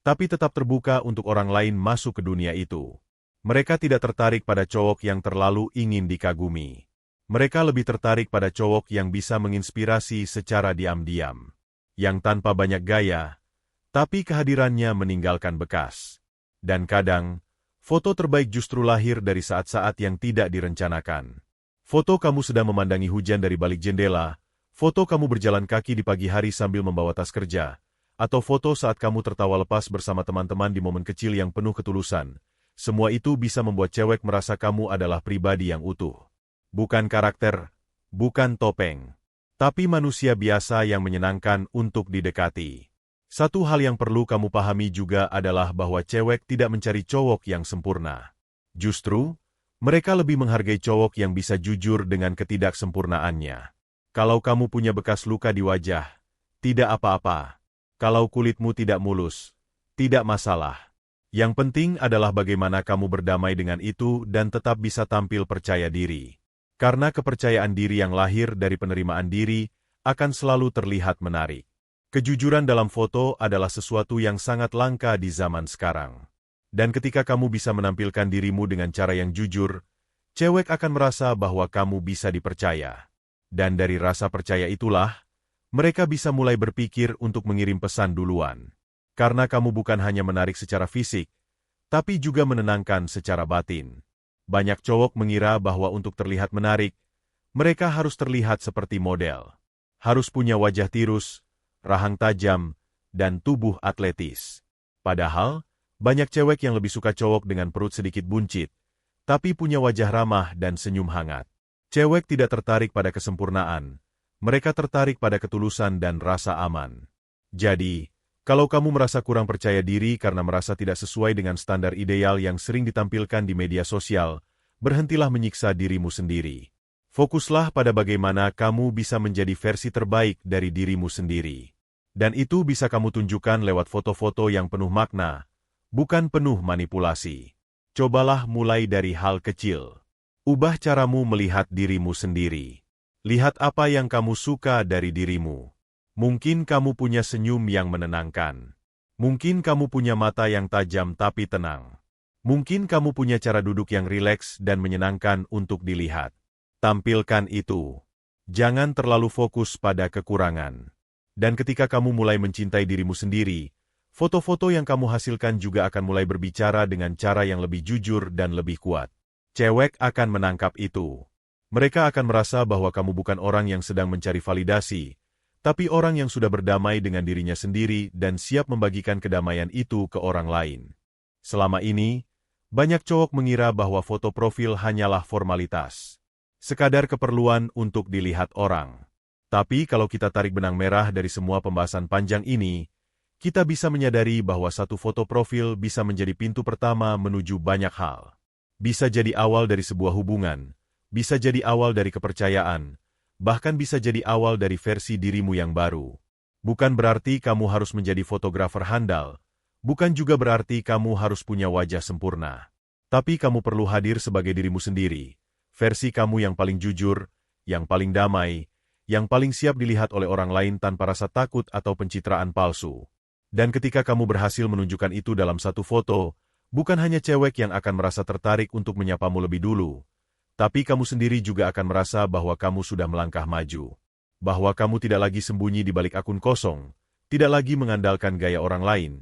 tapi tetap terbuka untuk orang lain masuk ke dunia itu. Mereka tidak tertarik pada cowok yang terlalu ingin dikagumi. Mereka lebih tertarik pada cowok yang bisa menginspirasi secara diam-diam. Yang tanpa banyak gaya, tapi kehadirannya meninggalkan bekas. Dan kadang, foto terbaik justru lahir dari saat-saat yang tidak direncanakan. Foto kamu sedang memandangi hujan dari balik jendela, foto kamu berjalan kaki di pagi hari sambil membawa tas kerja, atau foto saat kamu tertawa lepas bersama teman-teman di momen kecil yang penuh ketulusan. Semua itu bisa membuat cewek merasa kamu adalah pribadi yang utuh. Bukan karakter, bukan topeng, tapi manusia biasa yang menyenangkan untuk didekati. Satu hal yang perlu kamu pahami juga adalah bahwa cewek tidak mencari cowok yang sempurna. Justru, mereka lebih menghargai cowok yang bisa jujur dengan ketidaksempurnaannya. Kalau kamu punya bekas luka di wajah, tidak apa-apa. Kalau kulitmu tidak mulus, tidak masalah. Yang penting adalah bagaimana kamu berdamai dengan itu dan tetap bisa tampil percaya diri. Karena kepercayaan diri yang lahir dari penerimaan diri akan selalu terlihat menarik. Kejujuran dalam foto adalah sesuatu yang sangat langka di zaman sekarang. Dan ketika kamu bisa menampilkan dirimu dengan cara yang jujur, cewek akan merasa bahwa kamu bisa dipercaya. Dan dari rasa percaya itulah, mereka bisa mulai berpikir untuk mengirim pesan duluan. Karena kamu bukan hanya menarik secara fisik, tapi juga menenangkan secara batin. Banyak cowok mengira bahwa untuk terlihat menarik, mereka harus terlihat seperti model. Harus punya wajah tirus, rahang tajam, dan tubuh atletis. Padahal, banyak cewek yang lebih suka cowok dengan perut sedikit buncit, tapi punya wajah ramah dan senyum hangat. Cewek tidak tertarik pada kesempurnaan, mereka tertarik pada ketulusan dan rasa aman. Jadi, kalau kamu merasa kurang percaya diri karena merasa tidak sesuai dengan standar ideal yang sering ditampilkan di media sosial, berhentilah menyiksa dirimu sendiri. Fokuslah pada bagaimana kamu bisa menjadi versi terbaik dari dirimu sendiri. Dan itu bisa kamu tunjukkan lewat foto-foto yang penuh makna, bukan penuh manipulasi. Cobalah mulai dari hal kecil. Ubah caramu melihat dirimu sendiri. Lihat apa yang kamu suka dari dirimu. Mungkin kamu punya senyum yang menenangkan. Mungkin kamu punya mata yang tajam tapi tenang. Mungkin kamu punya cara duduk yang rileks dan menyenangkan untuk dilihat. Tampilkan itu. Jangan terlalu fokus pada kekurangan. Dan ketika kamu mulai mencintai dirimu sendiri, foto-foto yang kamu hasilkan juga akan mulai berbicara dengan cara yang lebih jujur dan lebih kuat. Cewek akan menangkap itu. Mereka akan merasa bahwa kamu bukan orang yang sedang mencari validasi, tapi orang yang sudah berdamai dengan dirinya sendiri dan siap membagikan kedamaian itu ke orang lain. Selama ini, banyak cowok mengira bahwa foto profil hanyalah formalitas, sekadar keperluan untuk dilihat orang. Tapi kalau kita tarik benang merah dari semua pembahasan panjang ini, kita bisa menyadari bahwa satu foto profil bisa menjadi pintu pertama menuju banyak hal. Bisa jadi awal dari sebuah hubungan, bisa jadi awal dari kepercayaan, bahkan bisa jadi awal dari versi dirimu yang baru. Bukan berarti kamu harus menjadi fotografer handal, bukan juga berarti kamu harus punya wajah sempurna. Tapi kamu perlu hadir sebagai dirimu sendiri, versi kamu yang paling jujur, yang paling damai, yang paling siap dilihat oleh orang lain tanpa rasa takut atau pencitraan palsu. Dan ketika kamu berhasil menunjukkan itu dalam satu foto, bukan hanya cewek yang akan merasa tertarik untuk menyapamu lebih dulu, tapi kamu sendiri juga akan merasa bahwa kamu sudah melangkah maju. Bahwa kamu tidak lagi sembunyi di balik akun kosong, tidak lagi mengandalkan gaya orang lain,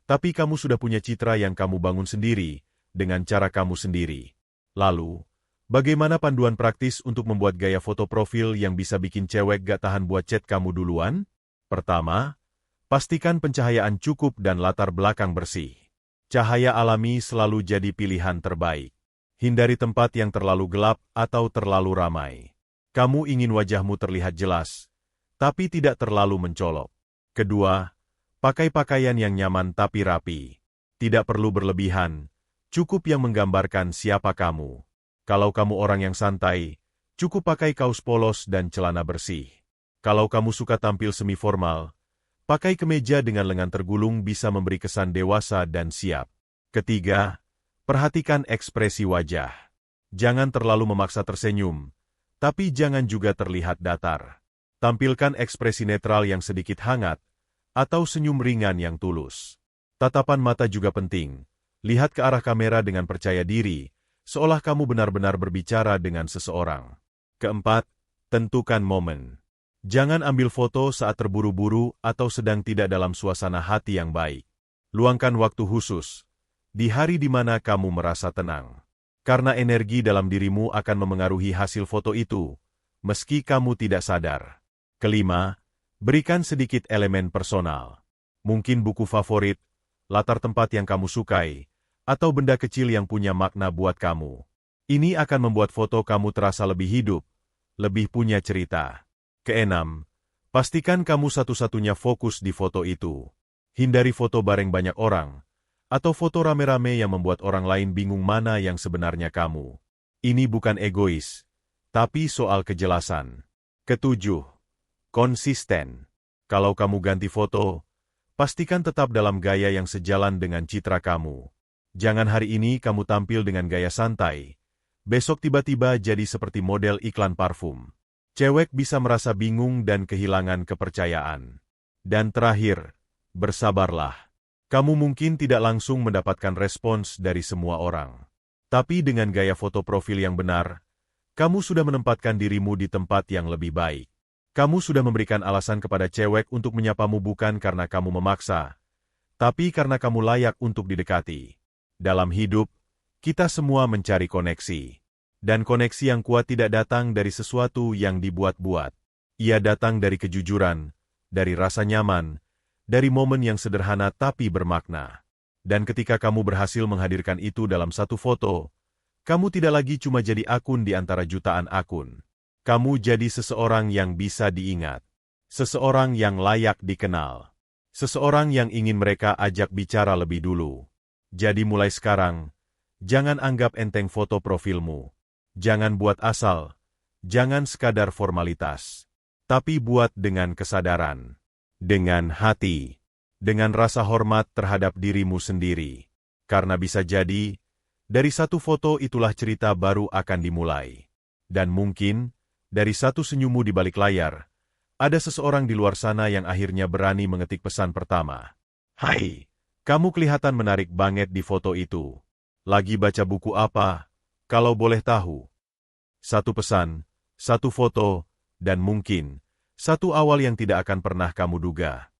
tapi kamu sudah punya citra yang kamu bangun sendiri, dengan cara kamu sendiri. Lalu, bagaimana panduan praktis untuk membuat gaya foto profil yang bisa bikin cewek gak tahan buat chat kamu duluan? Pertama, pastikan pencahayaan cukup dan latar belakang bersih. Cahaya alami selalu jadi pilihan terbaik. Hindari tempat yang terlalu gelap atau terlalu ramai. Kamu ingin wajahmu terlihat jelas, tapi tidak terlalu mencolok. Kedua, pakai pakaian yang nyaman tapi rapi. Tidak perlu berlebihan, cukup yang menggambarkan siapa kamu. Kalau kamu orang yang santai, cukup pakai kaos polos dan celana bersih. Kalau kamu suka tampil semi-formal, pakai kemeja dengan lengan tergulung bisa memberi kesan dewasa dan siap. Ketiga, perhatikan ekspresi wajah. Jangan terlalu memaksa tersenyum, tapi jangan juga terlihat datar. Tampilkan ekspresi netral yang sedikit hangat, atau senyum ringan yang tulus. Tatapan mata juga penting. Lihat ke arah kamera dengan percaya diri, seolah kamu benar-benar berbicara dengan seseorang. Keempat, tentukan momen. Jangan ambil foto saat terburu-buru atau sedang tidak dalam suasana hati yang baik. Luangkan waktu khusus di hari di mana kamu merasa tenang. Karena energi dalam dirimu akan memengaruhi hasil foto itu, meski kamu tidak sadar. Kelima, berikan sedikit elemen personal. Mungkin buku favorit, latar tempat yang kamu sukai, atau benda kecil yang punya makna buat kamu. Ini akan membuat foto kamu terasa lebih hidup, lebih punya cerita. Keenam, pastikan kamu satu-satunya fokus di foto itu. Hindari foto bareng banyak orang, atau foto rame-rame yang membuat orang lain bingung mana yang sebenarnya kamu. Ini bukan egois, tapi soal kejelasan. Ketujuh, konsisten. Kalau kamu ganti foto, pastikan tetap dalam gaya yang sejalan dengan citra kamu. Jangan hari ini kamu tampil dengan gaya santai, besok tiba-tiba jadi seperti model iklan parfum. Cewek bisa merasa bingung dan kehilangan kepercayaan. Dan terakhir, bersabarlah. Kamu mungkin tidak langsung mendapatkan respons dari semua orang. Tapi dengan gaya foto profil yang benar, kamu sudah menempatkan dirimu di tempat yang lebih baik. Kamu sudah memberikan alasan kepada cewek untuk menyapamu bukan karena kamu memaksa, tapi karena kamu layak untuk didekati. Dalam hidup, kita semua mencari koneksi. Dan koneksi yang kuat tidak datang dari sesuatu yang dibuat-buat. Ia datang dari kejujuran, dari rasa nyaman, dari momen yang sederhana tapi bermakna. Dan ketika kamu berhasil menghadirkan itu dalam satu foto, kamu tidak lagi cuma jadi akun di antara jutaan akun. Kamu jadi seseorang yang bisa diingat. Seseorang yang layak dikenal. Seseorang yang ingin mereka ajak bicara lebih dulu. Jadi mulai sekarang, jangan anggap enteng foto profilmu. Jangan buat asal. Jangan sekadar formalitas. Tapi buat dengan kesadaran. Dengan hati, dengan rasa hormat terhadap dirimu sendiri. Karena bisa jadi, dari satu foto itulah cerita baru akan dimulai. Dan mungkin, dari satu senyummu di balik layar, ada seseorang di luar sana yang akhirnya berani mengetik pesan pertama. Hai, kamu kelihatan menarik banget di foto itu. Lagi baca buku apa, kalau boleh tahu? Satu pesan, satu foto, dan mungkin satu awal yang tidak akan pernah kamu duga.